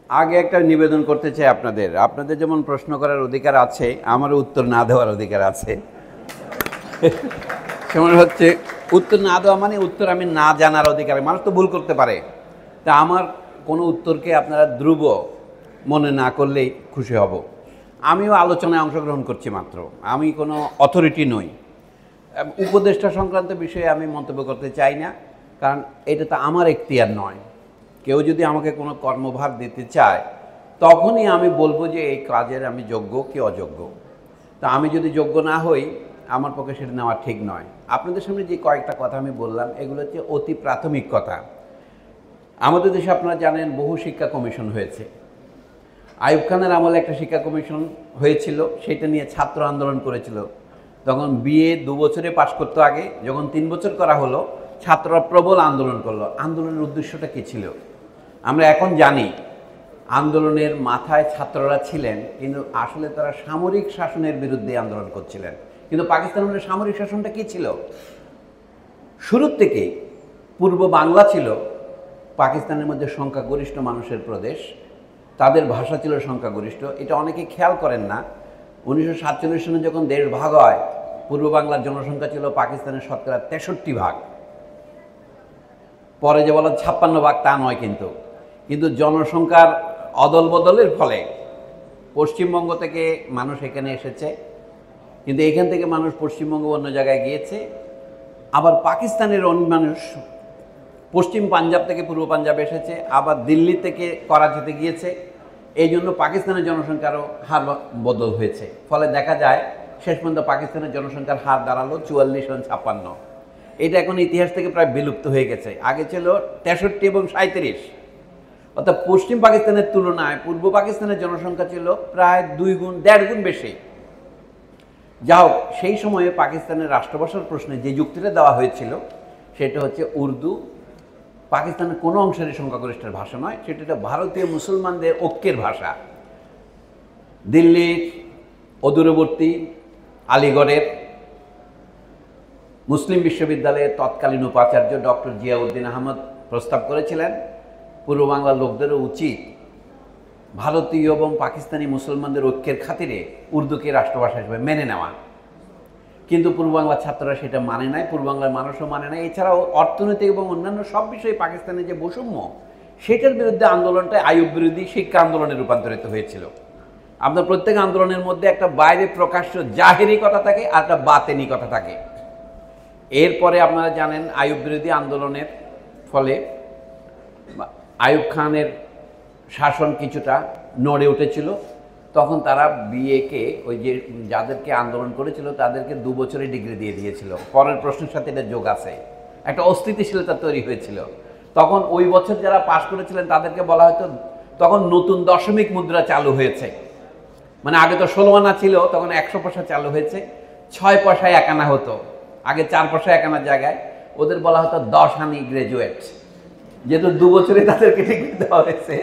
আগে একটা নিবেদন করতে চাই আপনাদের, আপনাদের যেমন প্রশ্ন করার অধিকার আছে, আমারও উত্তর না দেওয়ার অধিকার আছে। সেমন হচ্ছে উত্তর না দেওয়া মানে উত্তর আমি না জানার অধিকার। মানুষ তো ভুল করতে পারে, তা আমার কোনো উত্তরকে আপনারা ধ্রুব মনে না করলেই খুশি হব। আমিও আলোচনায় অংশগ্রহণ করছি মাত্র, আমি কোনো অথরিটি নই। উপদেষ্টা সংক্রান্ত বিষয়ে আমি মন্তব্য করতে চাই না, কারণ এটা তো আমার এখতিয়ার নয়। কেউ যদি আমাকে কোনো কর্মভার দিতে চায় তখনই আমি বলবো যে এই কাজের আমি যোগ্য কি অযোগ্য। তা আমি যদি যোগ্য না হই, আমার পক্ষে সেটা নেওয়া ঠিক নয়। আপনাদের সামনে যে কয়েকটা কথা আমি বললাম, এগুলো হচ্ছে অতি প্রাথমিক কথা। আমাদের দেশে আপনারা জানেন বহু শিক্ষা কমিশন হয়েছে। আইয়ুব খানের আমলে একটা শিক্ষা কমিশন হয়েছিল, সেটা নিয়ে ছাত্র আন্দোলন করেছিল। তখন বিএ 2 বছরে পাশ করতে আগে যখন 3 বছর করা হলো, ছাত্ররা প্রবল আন্দোলন করলো। আন্দোলনের উদ্দেশ্যটা কী ছিল আমরা এখন জানি। আন্দোলনের মাথায় ছাত্ররা ছিলেন, কিন্তু আসলে তারা সামরিক শাসনের বিরুদ্ধে আন্দোলন করছিলেন। কিন্তু পাকিস্তানের সামরিক শাসনটা কী ছিল? শুরুর থেকে পূর্ব বাংলা ছিল পাকিস্তানের মধ্যে সংখ্যাগরিষ্ঠ মানুষের প্রদেশ, তাদের ভাষা ছিল সংখ্যাগরিষ্ঠ। এটা অনেকে খেয়াল করেন না। 1947 সালে যখন দেশ ভাগ হয়, পূর্ব বাংলার জনসংখ্যা ছিল পাকিস্তানের শতকরা 63%। পরে যে বলা 56% তা নয়, কিন্তু জনসংখ্যার অদল বদলের ফলে পশ্চিমবঙ্গ থেকে মানুষ এখানে এসেছে, কিন্তু এখান থেকে মানুষ পশ্চিমবঙ্গ অন্য জায়গায় গিয়েছে। আবার পাকিস্তানের অন্য মানুষ পশ্চিম পাঞ্জাব থেকে পূর্ব পাঞ্জাব এসেছে, আবার দিল্লি থেকে করাচিতে গিয়েছে। এই জন্য পাকিস্তানের জনসংখ্যারও হার বদল হয়েছে। ফলে দেখা যায় শেষ পর্যন্ত পাকিস্তানের জনসংখ্যার হার দাঁড়ালো 44-56। এটা এখন ইতিহাস থেকে প্রায় বিলুপ্ত হয়ে গেছে। আগে ছিল 63 এবং 37। অর্থাৎ পশ্চিম পাকিস্তানের তুলনায় পূর্ব পাকিস্তানের জনসংখ্যা ছিল প্রায় 2 গুণ 1.5 গুণ বেশি। যাও, সেই সময়ে পাকিস্তানের রাষ্ট্রভাষার প্রশ্নে যে যুক্তিটা দেওয়া হয়েছিল সেটা হচ্ছে উর্দু পাকিস্তানের কোনো অংশেরই সংখ্যাগরিষ্ঠের ভাষা নয়, সেটা একটা ভারতীয় মুসলমানদের ঐক্যের ভাষা। দিল্লির অদূরবর্তী আলিগড়ের মুসলিম বিশ্ববিদ্যালয়ের তৎকালীন উপাচার্য ডক্টর জিয়াউদ্দিন আহমদ প্রস্তাব করেছিলেন পূর্ব বাংলার লোকদেরও উচিত ভারতীয় এবং পাকিস্তানি মুসলমানদের ঐক্যের খাতিরে উর্দুকে রাষ্ট্রভাষা হিসেবে মেনে নেওয়া। কিন্তু পূর্ব বাংলার ছাত্ররা সেটা মানে নাই, পূর্ব বাংলার মানুষও মানে নাই। এছাড়াও অর্থনৈতিক এবং অন্যান্য সব বিষয়ে পাকিস্তানের যে বৈষম্য, সেটার বিরুদ্ধে আন্দোলনটা আইয়ুব বিরোধী শিক্ষা আন্দোলনে রূপান্তরিত হয়েছিল। আপনার প্রত্যেক আন্দোলনের মধ্যে একটা বাইরে প্রকাশ্য জাহেরি কথা থাকে আর একটা বাতেনি কথা থাকে। এরপরে আপনারা জানেন আইয়ুব বিরোধী আন্দোলনের ফলে আইয়ুব খানের শাসন কিছুটা নড়ে উঠেছিল। তখন তারা বিএকে ওই যে যাদেরকে আন্দোলন করেছিল তাদেরকে 2 বছরের ডিগ্রি দিয়ে দিয়েছিল। পরের প্রশ্নের সাথে এটা যোগ আছে, একটা অস্থিতিশীলতা তৈরি হয়েছিল। তখন ওই বছর যারা পাশ করেছিলেন তাদেরকে বলা হয়তো, তখন নতুন দশমিক মুদ্রা চালু হয়েছে। মানে আগে তো 16 আনা ছিল, তখন 100 পয়সা চালু হয়েছে। 6 পয়সায় 1 আনা হতো, আগে 4 পয়সা 1 আনার জায়গায় ওদের বলা হতো 10 আনি গ্রাজুয়েট, যেহেতু 2 বছরে তাদেরকে ডিগ্রি দেওয়া হয়েছে।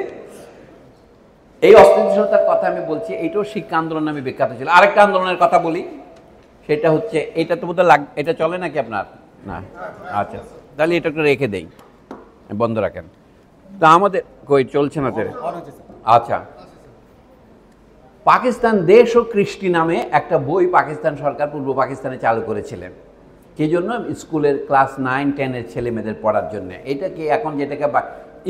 এই অস্থিতিশীলতার কথা আমি বলছি, এইটাও শিক্ষা আন্দোলন আমি বিখ্যাত ছিল। আরেকটা আন্দোলনের কথা বলি, সেটা হচ্ছে এটা তো বোধহয় এটা চলে নাকি আপনার? না, আচ্ছা, তাহলে এটা একটু রেখে দেই, বন্ধ রাখেন। তা আমাদের কই চলছে না? আচ্ছা, পাকিস্তান দেশ ও কৃষ্টি নামে একটা বই পাকিস্তান সরকার পূর্ব পাকিস্তানে চালু করেছিলেন। সেই জন্য স্কুলের ক্লাস 9-10 ছেলে মেয়েদের পড়ার জন্য। এটা কি এখন যেটাকে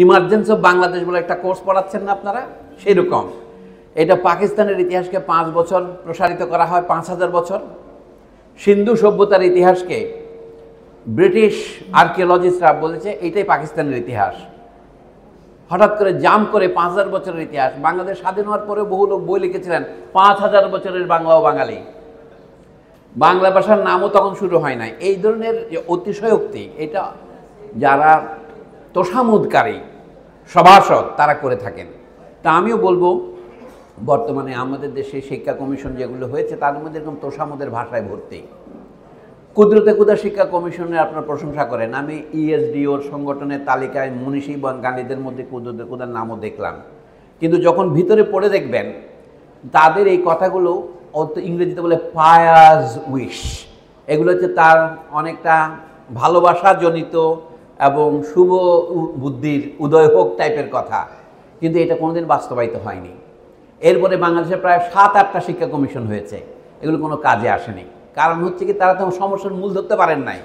ইমার্জেন্সি অফ বাংলাদেশ বলে একটা কোর্স পড়াচ্ছেন না আপনারা, সেরকম এটা পাকিস্তানের ইতিহাসকে 5 বছর প্রসারিত করা হয়, 5000 বছর। সিন্ধু সভ্যতার ইতিহাসকে ব্রিটিশ আর্কিওলজিস্টরা বলেছে এটাই পাকিস্তানের ইতিহাস। হঠাৎ করে জাম করে 5000 বছরের ইতিহাস। বাংলাদেশ স্বাধীন হওয়ার পরে বহু লোক বই লিখেছিলেন 5000 বছরের বাংলা ও বাঙালি। বাংলা ভাষার নামও তখন শুরু হয় নাই। এই ধরনের যে অতিশয়োক্তি, এটা যারা তোষামোদকারী সভাসদ তারা করে থাকেন। তা আমিও বলবো, বর্তমানে আমাদের দেশে শিক্ষা কমিশন যেগুলো হয়েছে তার মধ্যে এরকম তোষামোদের ভাষায় ভর্তি। কুদরতে কুদা শিক্ষা কমিশনের আপনার প্রশংসা করেন। আমি ইএসডিওর সংগঠনের তালিকায় মনীষী গান্ধীদের মধ্যে কুদরতে কুদার নামও দেখলাম, কিন্তু যখন ভিতরে পড়ে দেখবেন তাদের এই কথাগুলো ইংরেজিতে বলে পায়াস উইশ, এগুলো হচ্ছে তার অনেকটা ভালোবাসা জনিত এবং শুভ বুদ্ধির উদয় হোক টাইপের কথা। কিন্তু এটা কোনোদিন বাস্তবায়িত হয়নি। এরপরে বাংলাদেশে প্রায় 7-8টা শিক্ষা কমিশন হয়েছে, এগুলো কোনো কাজে আসেনি। কারণ হচ্ছে কি, তারা তো সমস্যার মূল ধরতে পারেন নাই।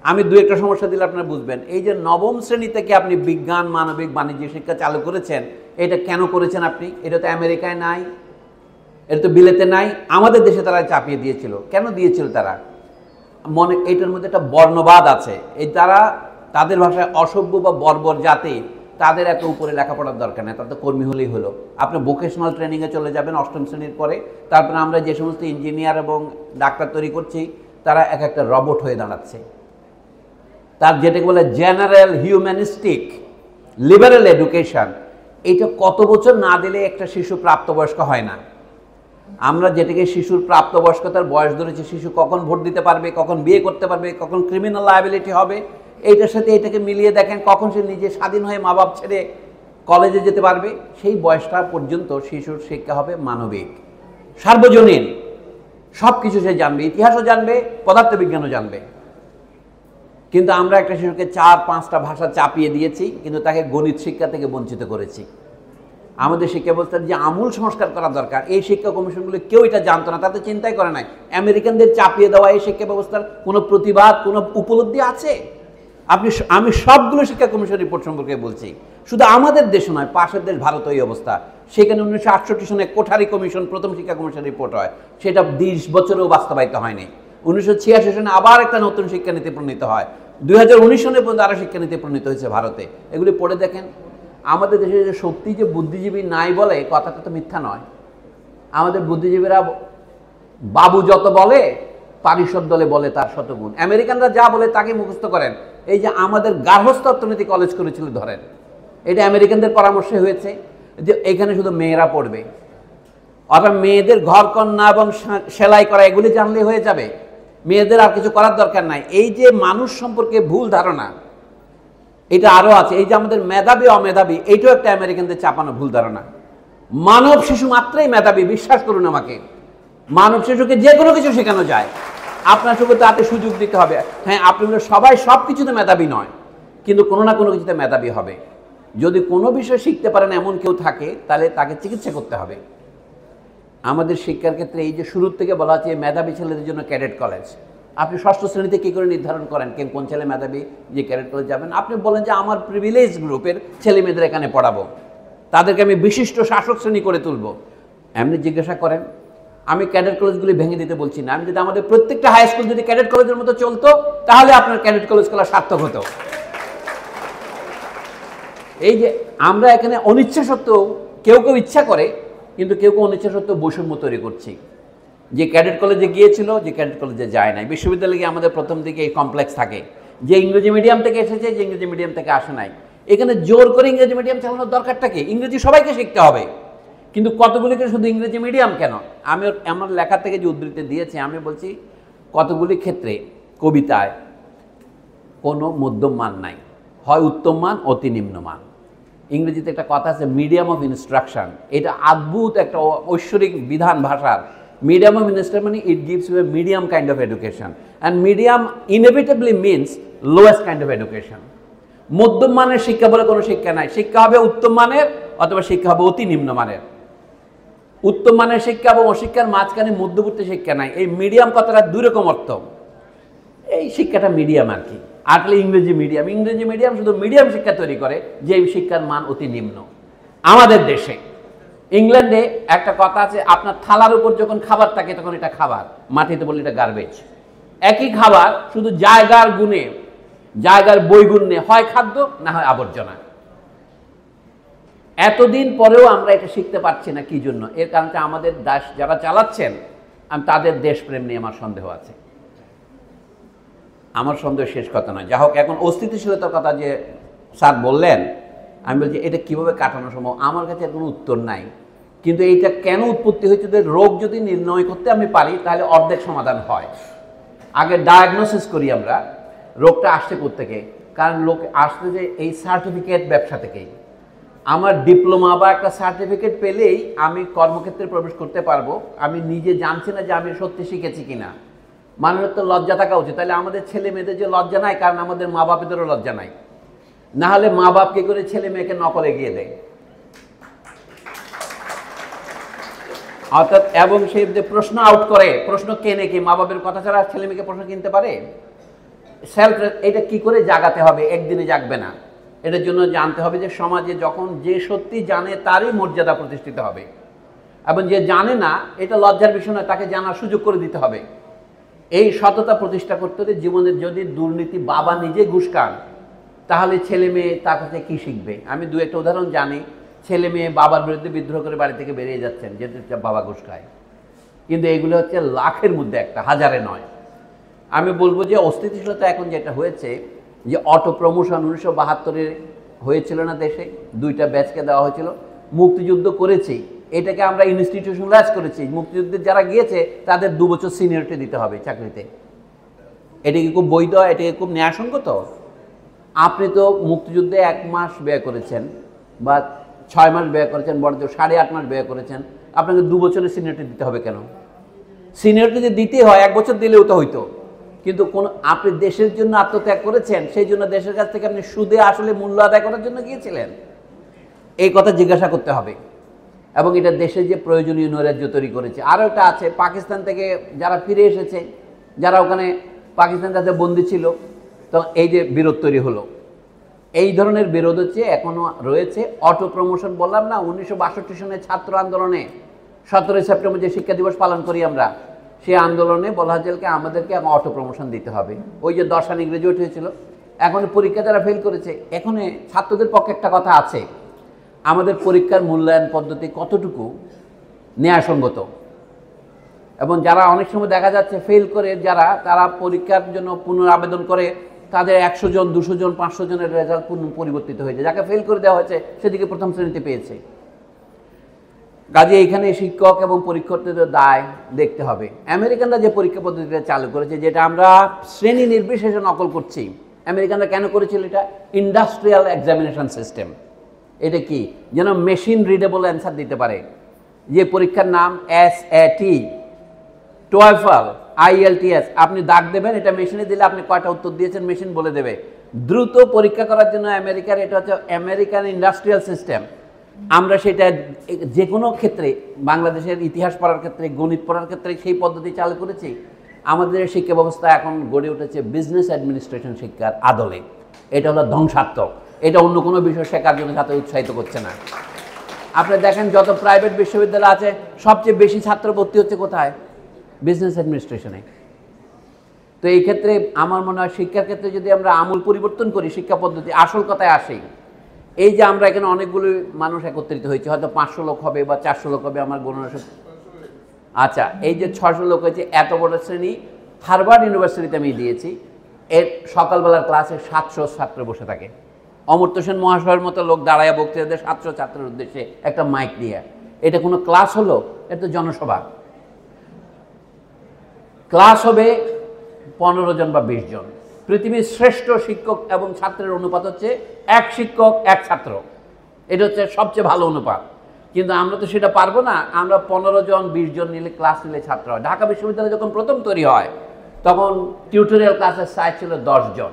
আমি দু একটা সমস্যা দিলে আপনারা বুঝবেন। এই যে নবম শ্রেণী থেকে আপনি বিজ্ঞান, মানবিক, বাণিজ্য শিক্ষা চালু করেছেন, এটা কেন করেছেন আপনি? এটা তো আমেরিকায় নাই, এটা তো বিলেতে নাই, আমাদের দেশে তারা চাপিয়ে দিয়েছিল। কেন দিয়েছিল তারা? এইটার মধ্যে একটা বর্ণবাদ আছে। এই তারা তাদের ভাষায় অসভ্য বা বর্বর জাতি, তাদের এত উপরে লেখাপড়ার দরকার নেই, তাদের কর্মী হলেই হলো। আপনি ভোকেশনাল ট্রেনিংয়ে চলে যাবেন 8ম শ্রেণীর পরে। তারপরে আমরা যে সমস্ত ইঞ্জিনিয়ার এবং ডাক্তার তৈরি করছি, তারা এক একটা রোবট হয়ে দাঁড়াচ্ছে। তার যেটাকে বলে জেনারেল হিউম্যানিস্টিক লিবারেল এডুকেশন, এটা কত বছর না দিলে একটা শিশু প্রাপ্তবয়স্ক হয় না। আমরা যেটাকে শিশুর প্রাপ্তবয়স্কতার বয়স ধরেছি, শিশু কখন ভোট দিতে পারবে, কখন বিয়ে করতে পারবে, কখন ক্রিমিনাল লায়াবিলিটি হবে, এইটার সাথে এটাকে মিলিয়ে দেখেন কখন সে নিজে স্বাধীন হয়ে মা বাপ ছেড়ে কলেজে যেতে পারবে। সেই বয়সটা পর্যন্ত শিশুর শিক্ষা হবে মানবিক, সার্বজনীন, সব কিছু সে জানবে, ইতিহাসও জানবে, পদার্থবিজ্ঞানও জানবে। কিন্তু আমরা একটা শিশুকে 4-5টা ভাষা চাপিয়ে দিয়েছি, কিন্তু তাকে গণিত শিক্ষা থেকে বঞ্চিত করেছি। আমাদের শিক্ষা ব্যবস্থার যে আমূল সংস্কার করা দরকার, এই শিক্ষা কমিশনগুলো কেউ এটা জানতো না, তাতে চিন্তাই করে নাই। আমেরিকানদের চাপিয়ে দেওয়া এই শিক্ষা ব্যবস্থার কোনো প্রতিবাদ, কোনো উপলব্ধি আছে? আমি সবগুলো শিক্ষা কমিশন রিপোর্ট সম্পর্কে বলছি, শুধু আমাদের দেশ নয়, পাশের দেশ ভারত এই অবস্থা। সেখানে 1968 সনে কোঠারি কমিশন প্রথম শিক্ষা কমিশন রিপোর্ট হয়, সেটা 20 বছরেও বাস্তবায়িত হয়নি। 1986 সনে আবার একটা নতুন শিক্ষানীতি প্রণীত হয়, 2019 সনে পর্যন্ত আরও শিক্ষানীতি প্রণীত হয়েছে ভারতে। এগুলি পড়ে দেখেন। আমাদের দেশে যে সত্যি যে বুদ্ধিজীবী নাই বলে, কথাটা তো মিথ্যা নয়। আমাদের বুদ্ধিজীবীরা বাবু যত বলে, পারিষদ দলে বলে তার শতগুণ। আমেরিকানরা যা বলে তাকে মুখস্থ করেন। এই যে আমাদের গার্হস্থ্য অর্থনীতি কলেজ করেছিল ধরেন, এটা আমেরিকানদের পরামর্শে হয়েছে যে এখানে শুধু মেয়েরা পড়বে, অর্থাৎ মেয়েদের ঘর কন্যা এবং সেলাই করা এগুলি জানলে হয়ে যাবে, মেয়েদের আর কিছু করার দরকার নাই। এই যে মানুষ সম্পর্কে ভুল ধারণা, এটা আরও আছে। এই যে আমাদের মেধাবী অমেধাবী, এইটাও একটা আমেরিকানদের চাপানো ভুল ধারণা। মানব শিশু মাত্রই মেধাবী, বিশ্বাস করুন আমাকে। মানব শিশুকে যে কোনো কিছু শেখানো যায়, আপনার শুধু তাতে সুযোগ দিতে হবে। হ্যাঁ, আপনি সবাই সব কিছুতে মেধাবী নয়, কিন্তু কোনো না কোনো কিছুতে মেধাবী হবে। যদি কোনো বিষয় শিখতে পারেন এমন কেউ থাকে, তাহলে তাকে চিকিৎসা করতে হবে। আমাদের শিক্ষার ক্ষেত্রে এই যে শুরুর থেকে বলা হচ্ছে মেধাবী ছেলেদের জন্য ক্যাডেট কলেজ, আপনি 6ষ্ঠ শ্রেণীতে কী করে নির্ধারণ করেন কোন ছেলে মেধাবী যে ক্যাডেট কলেজ যাবেন? আপনি বলেন যে আমার প্রিভিলেজ গ্রুপের ছেলে মেয়েদের এখানে পড়াবো, তাদেরকে আমি বিশিষ্ট শাসক শ্রেণী করে তুলবো। এমনি জিজ্ঞাসা করেন। আমি ক্যাডেট কলেজগুলি ভেঙে দিতে বলছি না। আমি যদি আমাদের প্রত্যেকটা হাই স্কুল যদি ক্যাডেট কলেজের মতো চলতো, তাহলে আপনার ক্যাডেট কলেজ খোলা সার্থক হতো। এই যে আমরা এখানে অনিচ্ছা সত্ত্বেও, কেউ কেউ ইচ্ছা করে, কিন্তু কেউ কেউ অনিচ্ছা সত্ত্বেও বৈষম্য তৈরি করছি। যে ক্যাডেট কলেজে গিয়েছিল, যে ক্যাডেট কলেজে যায় নাই। বিশ্ববিদ্যালয়ে আমাদের প্রথম দিকে এই কমপ্লেক্স থাকে, যে ইংরেজি মিডিয়াম থেকে এসেছে, যে ইংরেজি মিডিয়াম থেকে আসে নাই। এখানে জোর করে ইংরেজি মিডিয়াম চালানোর দরকারটা কি? ইংরেজি সবাইকে শিখতে হবে, কিন্তু কতগুলিকে শুধু ইংরেজি মিডিয়াম কেন? আমি আমার লেখা থেকে যে উদ্ধৃতি দিয়েছি, আমি বলছি কতগুলি ক্ষেত্রে কবিতায় কোনো মধ্যম মান নাই, হয় উত্তম মান, অতি নিম্নমান। ইংরেজিতে একটা কথা আছে, মিডিয়াম অফ ইনস্ট্রাকশন। এটা অদ্ভুত একটা ঐশ্বরিক বিধান ভাষার। মিডিয়াম অফ ইনস্ট্রাকশন মানে it gives you a medium kind of education, and medium inevitably means lowest kind of education. মধ্যম মানের শিক্ষা বলে কোনো শিক্ষা নাই। শিক্ষা হবে উত্তম মানের, অথবা শিক্ষা হবে অতি নিম্নমানের। উত্তম মানের শিক্ষা এবং অশিক্ষার মাঝখানে মধ্যবর্তী শিক্ষা নাই। এই মিডিয়াম কথাটা দুই রকম অর্থ। এই শিক্ষাটা মিডিয়াম আর কি। আসলে ইংরেজি মিডিয়াম শুধু মিডিয়াম শিক্ষা তৈরি করে, যে শিক্ষার মান অতি নিম্ন। আমাদের দেশে, ইংল্যান্ডে একটা কথা আছে, আপনার থালার উপর যখন খাবার থাকে তখন এটা খাবার, মাটিতে বললে এটা গার্বেজ। একই খাবার শুধু জায়গার গুণে, জায়গার বৈগুণ্যে হয় খাদ্য, না হয় আবর্জনা। এতদিন পরেও আমরা এটা শিখতে পারছি না। কি জন্য? এর কারণটা আমাদের দেশ যারা চালাচ্ছেন, তাদের দেশপ্রেম নিয়ে আমার সন্দেহ আছে। আমার সন্দেহ শেষ কথা নয়। যা হোক, এখন অস্থিতিশীলতার কথা যে স্যার বললেন, আমি বলছি এটা কীভাবে কাটানো সম্ভব, আমার কাছে এর কোনো উত্তর নাই। কিন্তু এইটা কেন উৎপত্তি হয়েছে, রোগ যদি নির্ণয় করতে আমি পারি, তাহলে অর্ধেক সমাধান হয়। আগে ডায়াগনোসিস করি আমরা, রোগটা আসছে কোত্থেকে। কারণ লোক আসতে যে এই সার্টিফিকেট ব্যবসা থেকেই। আমার ডিপ্লোমা বা একটা সার্টিফিকেট পেলেই আমি কর্মক্ষেত্রে প্রবেশ করতে পারবো। আমি নিজে জানছি না যে আমি সত্যি শিখেছি কিনা। মানুষের তো লজ্জা থাকা উচিত। তাহলে আমাদের ছেলে মেয়েদের যে লজ্জা নাই, কারণ আমাদের মা বাপেদেরও লজ্জা নাই। না হলে মা বাপ কি করে ছেলে মেয়েকে নকলে গিয়ে দেয়? অর্থাৎ এবং সে যে প্রশ্ন আউট করে, প্রশ্ন কেনে কি, মা বাবার কথা ছাড়া ছেলে মেয়েকে প্রশ্ন কিনতে পারে? সেলফ, এটা কি করে জাগাতে হবে? একদিনে জাগবে না। এটার জন্য জানতে হবে যে সমাজে যখন যে সত্যি জানে তারই মর্যাদা প্রতিষ্ঠিত হবে, এবং যে জানে না এটা লজ্জার বিষয় নয়, তাকে জানার সুযোগ করে দিতে হবে। এই সততা প্রতিষ্ঠা করতে হলে জীবনের যদি দুর্নীতি, বাবা নিজে ঘুষ খান, তাহলে ছেলে মেয়ে তার কাছে কী শিখবে? আমি দু একটা উদাহরণ জানি, ছেলে মেয়ে বাবার বিরুদ্ধে বিদ্রোহ করে বাড়ি থেকে বেরিয়ে যাচ্ছেন যেহেতু বাবা ঘুষ খায়। কিন্তু এগুলো হচ্ছে লাখের মধ্যে একটা, হাজারে নয়। আমি বলবো যে অস্থিতিশীলতা এখন যেটা হয়েছে, যে অটো প্রমোশন 1972-এ হয়েছিল না দেশে, 2টা ব্যাচকে দেওয়া হয়েছিল, মুক্তিযুদ্ধ করেছি, এটাকে আমরা ইনস্টিটিউশনালাইজ করেছি। মুক্তিযুদ্ধে যারা গিয়েছে তাদের 2 বছর সিনিয়রিটি দিতে হবে চাকরিতে। এটা কি খুব বৈধ? এটা কি খুব ন্যায়সঙ্গত? আপনি তো মুক্তিযুদ্ধে 1 মাস ব্যয় করেছেন বা 6 মাস ব্যয় করেছেন, বড় 8.5 মাস ব্যয় করেছেন, আপনাকে 2 বছরের সিনিয়রিটি দিতে হবে কেন? সিনিয়রিটি যদি দিতে হয় 1 বছর দিলেও তো হইতো। কিন্তু কোন, আপনি দেশের জন্য আত্মত্যাগ করেছেন, সেই জন্য দেশের কাছ থেকে আপনি সুদে আসলে মূল্য আদায় করার জন্য গিয়েছিলেন, এই কথা জিজ্ঞাসা করতে হবে। এবং এটা দেশের যে প্রয়োজনীয় নৈরাজ্য তৈরি করেছে। আরও একটা আছে, পাকিস্তান থেকে যারা ফিরে এসেছে, যারা ওখানে পাকিস্তান কাছে বন্দী ছিল, তো এই যে বিরোধ তৈরি হলো, এই ধরনের বিরোধ হচ্ছে এখনও রয়েছে। অটো প্রমোশন বললাম না, 1962 সনে ছাত্র আন্দোলনে 17 সেপ্টেম্বর যে শিক্ষা দিবস পালন করি আমরা, সেই আন্দোলনে বলা হয়েছিল আমাদেরকে এখন অটো প্রমোশন দিতে হবে। ওই যে 10 রানি গ্রাজুয়েট হয়েছিল, এখন পরীক্ষা যারা ফেল করেছে, এখন ছাত্রদের পক্ষে একটা কথা আছে, আমাদের পরীক্ষার মূল্যায়ন পদ্ধতি কতটুকু ন্যায়সঙ্গত। এবং যারা অনেক সময় দেখা যাচ্ছে ফেল করে যারা, তারা পরীক্ষার জন্য পুনরাবেদন করে, তাদের 100 জন 200 জন 500 জনের রেজাল্ট পরিবর্তিত হয়েছে। যাকে ফেল করে দেওয়া হয়েছে সেদিকে প্রথম শ্রেণীতে পেয়েছে। কাজে এইখানে শিক্ষক এবং পরীক্ষার্থীদের দায় দেখতে হবে। আমেরিকানরা যে পরীক্ষা পদ্ধতিটা চালু করেছে, যেটা আমরা শ্রেণী নির্বিশেষে নকল করছি, আমেরিকানরা কেন করেছিল এটা? Industrial examination system. এটা কি? যেন মেশিন রিডেবল অ্যান্সার দিতে পারে। যে পরীক্ষার নাম SAT, TOEFL, IELTS, আপনি দাগ দেবেন, এটা মেশিনে দিলে আপনি কয়টা উত্তর দিয়েছেন মেশিন বলে দেবে। দ্রুত পরীক্ষা করার জন্য আমেরিকার, এটা হচ্ছে আমেরিকান ইন্ডাস্ট্রিয়াল সিস্টেম। আমরা সেটা যে কোনো ক্ষেত্রে, বাংলাদেশের ইতিহাস পড়ার ক্ষেত্রে, গণিত পড়ার ক্ষেত্রে সেই পদ্ধতি চালু করেছি। আমাদের শিক্ষা ব্যবস্থা এখন গড়ে উঠেছে বিজনেস অ্যাডমিনিস্ট্রেশন শিক্ষার আদলে। এটা হলো ধ্বংসাত্মক। এটা অন্য কোনো বিষয় শেখার জন্য ছাত্র উৎসাহিত করছে না। আপনি দেখেন যত প্রাইভেট বিশ্ববিদ্যালয় আছে, সবচেয়ে বেশি ছাত্র ভর্তি হচ্ছে কোথায়? বিজনেস অ্যাডমিনিস্ট্রেশনে। তো এই ক্ষেত্রে আমার মনে হয় শিক্ষার ক্ষেত্রে যদি আমরা আমূল পরিবর্তন করি, শিক্ষা পদ্ধতি আসল কথায় আসি, এই যে আমরা এখানে অনেকগুলো মানুষ একত্রিত হয়েছে, হয়তো 500 লোক হবে বা 400 লোক হবে, আমার গণনা। আচ্ছা, এই যে 600 লোক হয়েছে, এত বড় শ্রেণী হার্ভার্ড ইউনিভার্সিটিতে আমি দিয়েছি, এর সকালবেলার ক্লাসে 700 ছাত্র বসে থাকে। অমর্ত্য সেন মহাশয়ের মতো লোক দাঁড়ায় বক্তৃতা দেয় 700 ছাত্রের উদ্দেশ্যে একটা মাইক দিয়ে। এটা কোনো ক্লাস হলো? এটা তো জনসভা। ক্লাস হবে 15 জন বা 20 জন। পৃথিবীর শ্রেষ্ঠ শিক্ষক এবং ছাত্রের অনুপাত হচ্ছে 1 শিক্ষক 1 ছাত্র। এটা হচ্ছে সবচেয়ে ভালো অনুপাত। কিন্তু আমরা তো সেটা পারবো না। আমরা 15 জন 20 জন নিলে, ক্লাস নিলে ছাত্র হয়। ঢাকা বিশ্ববিদ্যালয় যখন প্রথম তৈরি হয়, তখন টিউটোরিয়াল ক্লাসের সাইজ ছিল 10 জন।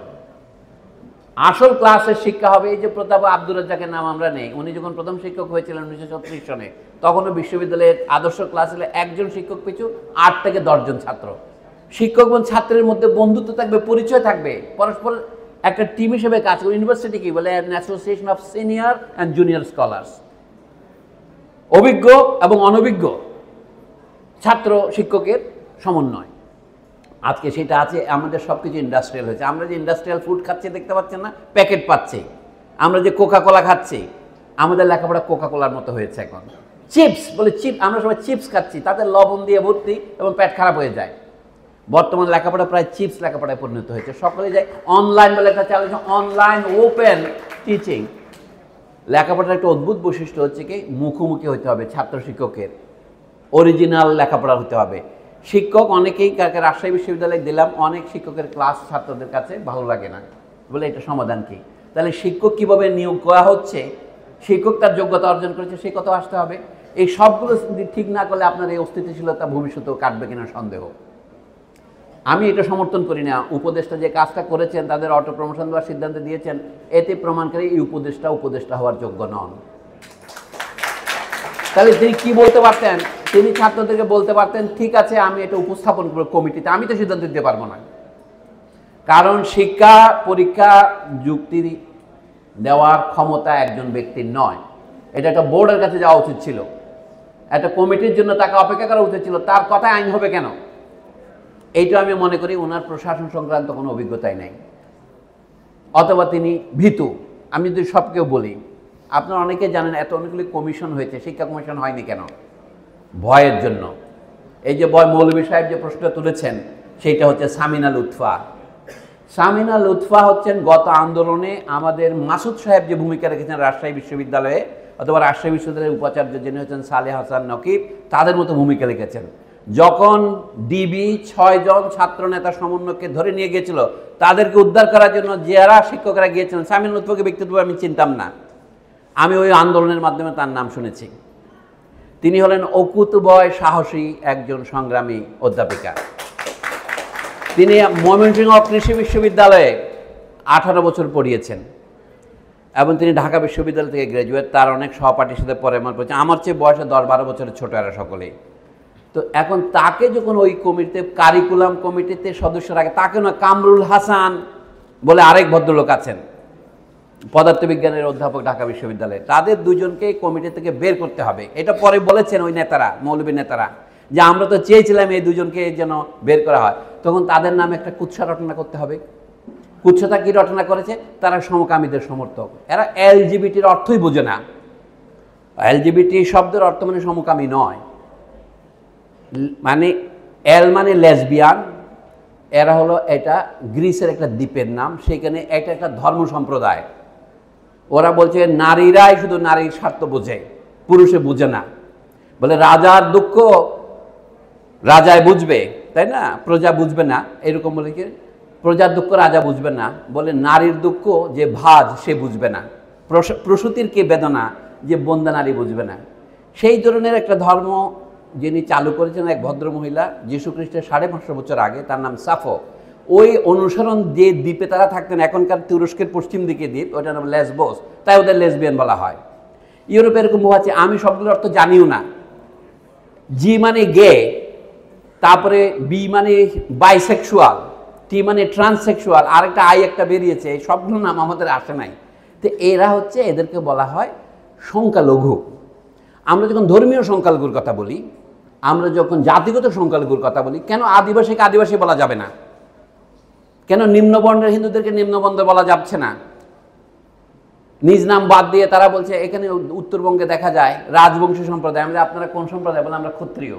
আসল ক্লাসের শিক্ষা হবে, এই যে প্রতাপ আব্দুর রাজ্জাকের নাম আমরা নেই, উনি যখন প্রথম শিক্ষক হয়েছিলেন 1936 সনে, তখনও বিশ্ববিদ্যালয়ের আদর্শ ক্লাস হলে 1 জন শিক্ষক পিছু 8 থেকে 10 জন ছাত্র। শিক্ষক এবং ছাত্রের মধ্যে বন্ধুত্ব থাকবে, পরিচয় থাকবে, পরস্পর একটা টিম হিসেবে কাজ করবে। ইউনিভার্সিটি কি বলে? Association of senior and junior scholars. অভিজ্ঞ এবং অনভিজ্ঞ ছাত্র শিক্ষকের সমন্বয়। আজকে সেটা আছে। আমাদের সব কিছু ইন্ডাস্ট্রিয়াল হয়েছে। আমরা যে ইন্ডাস্ট্রিয়াল ফুড খাচ্ছি, দেখতে পাচ্ছেন না? প্যাকেট পাচ্ছি। আমরা যে কোকা কোলা খাচ্ছি, আমাদের লেখাপড়া কোকা কোলার মতো হয়েছে এখন। চিপস বলে আমরা সবাই চিপস খাচ্ছি, তাতে লবণ দিয়ে ভর্তি এবং পেট খারাপ হয়ে যায়। বর্তমান লেখাপড়া প্রায় চিপস লেখাপড়ায় পরিণত হয়েছে। সকলে যায় অনলাইন বলে একটা চালু হয়েছে, অনলাইন ওপেন টিচিং। লেখাপড়ার একটা অদ্ভুত বৈশিষ্ট্য হচ্ছে কি, মুখোমুখি হতে হবে ছাত্র শিক্ষকের, অরিজিনাল লেখাপড়া হতে হবে। শিক্ষক অনেকেই, রাজশাহী বিশ্ববিদ্যালয়ে দিলাম, অনেক শিক্ষকের ক্লাস ছাত্রদের কাছে ভালো লাগে না, বলে এটা সমাধান কি? তাহলে শিক্ষক কিভাবে নিয়োগ করা হচ্ছে, শিক্ষক তার যোগ্যতা অর্জন করেছে, সেই কথা আসতে হবে। এই সবগুলো ঠিক না করলে আপনার এই অস্থিতিশীলতা ভবিষ্যতেও কাটবে কিনা সন্দেহ। আমি এটা সমর্থন করি না। উপদেষ্টা যে কাজটা করেছেন, তাদের অটো প্রমোশন দেওয়ার সিদ্ধান্ত দিয়েছেন, এতে প্রমাণকারী এই উপদেষ্টা হওয়ার যোগ্য নন। তাহলে তিনি কি বলতে পারতেন? তিনি ছাত্রদেরকে বলতে পারতেন, ঠিক আছে আমি এটা উপস্থাপন করব কমিটিতে, আমি তো সিদ্ধান্ত দিতে পারবো না। কারণ শিক্ষা পরীক্ষা যুক্তি দেওয়ার ক্ষমতা একজন ব্যক্তির নয়, এটা একটা বোর্ডের কাছে যাওয়া উচিত ছিল, একটা কমিটির জন্য তাকে অপেক্ষা করা উচিত ছিল। তার কথায় আইন হবে কেন? এইটা আমি মনে করি ওনার প্রশাসন সংক্রান্ত কোনো অভিজ্ঞতাই নেই, অথবা তিনি ভীতু। আমি যদি সবকেও বলি, আপনারা অনেকে জানেন এত অনেকগুলি কমিশন হয়েছে, শিক্ষা কমিশন হয়নি কেন? ভয়ের জন্য। এই যে মৌলভী সাহেব যে প্রশ্ন তুলেছেন সেইটা হচ্ছে সামিনা লুৎফা। সামিনা লুৎফা হচ্ছেন গত আন্দোলনে আমাদের মাসুদ সাহেব যে ভূমিকা রেখেছেন রাজশাহী বিশ্ববিদ্যালয়ে, অথবা রাজশাহী বিশ্ববিদ্যালয়ের উপাচার্য যিনি হচ্ছেন সালেহ হাসান নকিব, তাদের মতো ভূমিকা রেখেছেন। যখন ডিবি 6 জন ছাত্র নেতা সমন্বয়কে ধরে নিয়ে গিয়েছিল, তাদেরকে উদ্ধার করার জন্য যারা শিক্ষকরা গিয়েছিলেন, সামিনা লুৎফাকে ব্যক্তিগতভাবে আমি চিনতাম না, আমি ওই আন্দোলনের মাধ্যমে তার নাম শুনেছি। তিনি হলেন অকুতবয় সাহসী একজন সংগ্রামী অধ্যাপিকা। তিনি ময়মনসিংহ কৃষি বিশ্ববিদ্যালয়ে 18 বছর পড়িয়েছেন এবং তিনি ঢাকা বিশ্ববিদ্যালয় থেকে গ্র্যাজুয়েট। তার অনেক সহপাঠীর সাথে পরে মনে পড়ছে, আমার চেয়ে বয়সে 10-12 বছরের ছোট এরা সকলেই। তো এখন তাকে যখন ওই কমিটিতে, কারিকুলাম কমিটিতে সদস্য রাখে, তাকে না, কামরুল হাসান বলে আরেক ভদ্রলোক আছেন, পদার্থবিজ্ঞানের অধ্যাপক ঢাকা বিশ্ববিদ্যালয়ে, তাদের দুজনকে কমিটি থেকে বের করতে হবে। এটা পরে বলেছেন ওই নেতারা, মৌলবী নেতারা, যে আমরা তো চেয়েছিলাম এই দুজনকে যেন বের করা হয়। তখন তাদের নামে একটা কুৎসা রটনা করতে হবে। কুৎসা কি রটনা করেছে? তারা সমকামীদের সমর্থক। এরা এলজিবিটির অর্থই বোঝে না। এলজিবিটি শব্দের অর্থ মানে সমকামী নয়, মানে এল মানে লেসবিয়ান। এরা হলো, এটা গ্রিসের একটা দ্বীপের নাম, সেখানে এটা একটা ধর্ম সম্প্রদায়। ওরা বলছে নারীরাই শুধু নারীর স্বার্থ বোঝে, পুরুষে বুঝে না। বলে রাজার দুঃখ রাজায় বুঝবে, তাই না, প্রজা বুঝবে না, এরকম বলে কি, প্রজার দুঃখ রাজা বুঝবে না। বলে নারীর দুঃখ যে ভাজ সে বুঝবে না, প্রসূতির কে বেদনা যে বন্দা নারী বুঝবে না। সেই ধরনের একটা ধর্ম যিনি চালু করেছেন এক ভদ্র মহিলা, যীশু খ্রিস্টের 550 বছর আগে, তার নাম সাফো। ওই অনুসরণ যে দ্বীপে তারা থাকতেন, এখনকার তুরস্কের পশ্চিম দিকে দ্বীপ, ওটার নাম লেসবোস, তাই ওদের লেসবিয়ান বলা হয়। ইউরোপে এরকম আছে, আমি সবগুলোর অর্থ জানিও না। জি মানে গে, তারপরে বি মানে বাইসেক্সুয়াল, টি মানে ট্রান্সসেক্সুয়াল, আরেকটা আই একটা বেরিয়েছে, এই সবগুলো নাম আমাদের আসে নাই। তো এরা হচ্ছে, এদেরকে বলা হয় সংখ্যালঘু। আমরা যখন ধর্মীয় সংখ্যালঘুর কথা বলি, আমরা যখন জাতিগত সংখ্যালঘুর কথা বলি, কেন আদিবাসীকে আদিবাসী বলা যাবে না? কেন নিম্নবর্ণের হিন্দুদেরকে নিম্নবর্ণ বলা যাচ্ছে না? নিজ নাম বাদ দিয়ে তারা বলছে, এখানে উত্তরবঙ্গে দেখা যায় রাজবংশী সম্প্রদায়। আমরা, আপনারা কোন সম্প্রদায়? বলে আমরা ক্ষত্রিয়।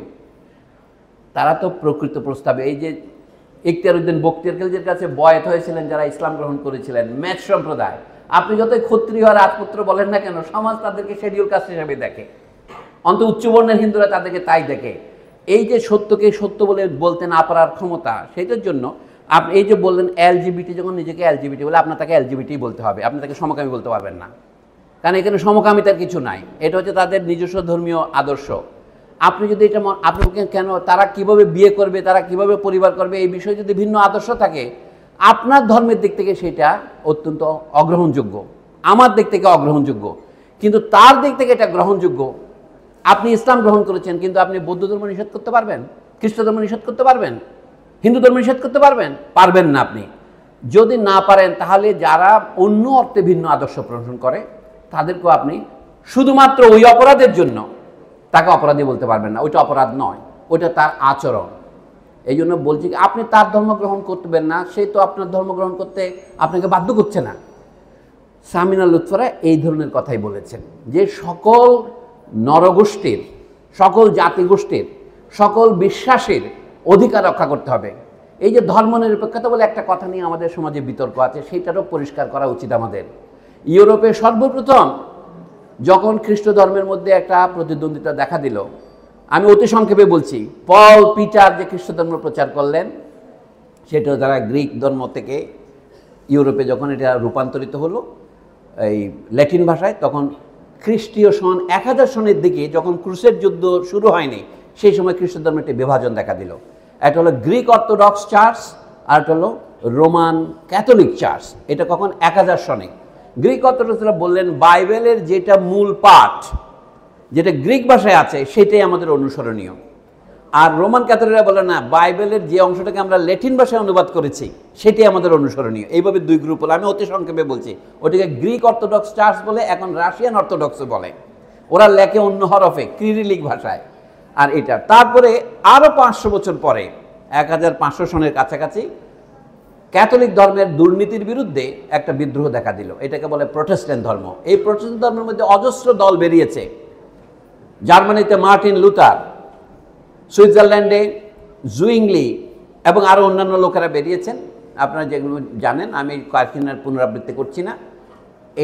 তারা তো প্রকৃত প্রস্তাবে, এই যে ইখতিয়ার উদ্দিন বখতিয়ার খিলজির কাছে বয়াত হয়েছিলেন যারা ইসলাম গ্রহণ করেছিলেন, ম্যাচ সম্প্রদায়। আপনি যতই ক্ষত্রিয় আর রাজপুত্র বলেন না কেন, সমাজ তাদেরকে শিডিউল কাস্ট হিসেবে দেখে, অন্ত উচ্চবর্ণের হিন্দুরা তাদেরকে তাই দেখে। এই যে সত্যকে সত্য বলে বলতে না পারার ক্ষমতা, সেইটার জন্য আপনি এই যে বললেন এলজিবিটি, যখন নিজেকে এলজিবিটি বলে, আপনার তাকে এলজিবিটি বলতে হবে, আপনি তাকে সমকামী বলতে পারবেন না, কারণ এখানে সমকামিতার কিছু নাই। এটা হচ্ছে তাদের নিজস্ব ধর্মীয় আদর্শ। আপনি যদি এটা, আপনাকে কেন, তারা কিভাবে বিয়ে করবে, তারা কিভাবে পরিবার করবে, এই বিষয়ে যদি ভিন্ন আদর্শ থাকে, আপনার ধর্মের দিক থেকে সেটা অত্যন্ত অগ্রহণযোগ্য, আমার দিক থেকে অগ্রহণযোগ্য, কিন্তু তার দিক থেকে এটা গ্রহণযোগ্য। আপনি ইসলাম গ্রহণ করেছেন, কিন্তু আপনি বৌদ্ধ ধর্ম নিষেধ করতে পারবেন? খ্রিস্ট ধর্ম নিষেধ করতে পারবেন? হিন্দু ধর্ম নিষেধ করতে পারবেন? পারবেন না। আপনি যদি না পারেন, তাহলে যারা অন্য অর্থে ভিন্ন আদর্শ পোষণ করে, তাদেরকেও আপনি শুধুমাত্র ওই অপরাধের জন্য তাকে অপরাধী বলতে পারবেন না। ওইটা অপরাধ নয়, ওইটা তার আচরণ। এই জন্য বলছি, আপনি তার ধর্ম গ্রহণ করবেন না, সে তো আপনার ধর্ম গ্রহণ করতে আপনাকে বাধ্য করছে না। সামিনা লুৎফরা এই ধরনের কথাই বলেছেন, যে সকল নরগোষ্ঠীর, সকল জাতিগোষ্ঠীর, সকল বিশ্বাসের অধিকার রক্ষা করতে হবে। এই যে ধর্মনিরপেক্ষতা বলে একটা কথা নিয়ে আমাদের সমাজে বিতর্ক আছে, সেইটারও পরিষ্কার করা উচিত আমাদের। ইউরোপে সর্বপ্রথম যখন খ্রিস্ট ধর্মের মধ্যে একটা প্রতিদ্বন্দ্বিতা দেখা দিল, আমি অতি সংক্ষেপে বলছি, পল পিটার যে খ্রিস্ট ধর্ম প্রচার করলেন, সেটা তারা গ্রিক ধর্ম থেকে ইউরোপে যখন এটা রূপান্তরিত হলো এই ল্যাটিন ভাষায়, তখন খ্রিস্টীয় সন 1000 সনের দিকে, যখন ক্রুসেড যুদ্ধ শুরু হয়নি, সেই সময় খ্রিস্ট ধর্মের একটি বিভাজন দেখা দিল। একটা হলো গ্রিক অর্থোডক্স চার্চ, আর একটা হলো রোমান ক্যাথলিক চার্চ। এটা কখন? 1000 সনে। গ্রিক অর্থোডক্সরা বললেন, বাইবেলের যেটা মূল পাঠ, যেটা গ্রিক ভাষায় আছে সেটাই আমাদের অনুসরণীয়। আর রোমান ক্যাথলিকরা বলে না, বাইবেলের যে অংশটাকে আমরা ল্যাটিন ভাষায় অনুবাদ করেছি সেটাই আমাদের অনুসরণীয়। এইভাবে দুই গ্রুপ হলো। আমি অতি সংক্ষেপে বলছি, ওটিকে গ্রিক অর্থোডক্স চার্চ বলে, এখন রাশিয়ান অর্থোডক্সও বলে। ওরা লেখে অন্য হরফে, কিরিলিক ভাষায়। আর এটা তারপরে আরও 500 বছর পরে 1500 সনের কাছাকাছি ক্যাথলিক ধর্মের দুর্নীতির বিরুদ্ধে একটা বিদ্রোহ দেখা দিল। এটাকে বলে প্রোটেস্ট্যান্ট ধর্ম। এই প্রোটেস্ট্যান্ট ধর্মের মধ্যে অজস্র দল বেরিয়েছে। জার্মানিতে মার্টিন লুথার, সুইজারল্যান্ডে জুইংলি এবং আরও অন্যান্য লোকেরা বেরিয়েছেন। আপনারা যেগুলো জানেন, আমি কয়েকদিনের পুনরাবৃত্তি করছি না।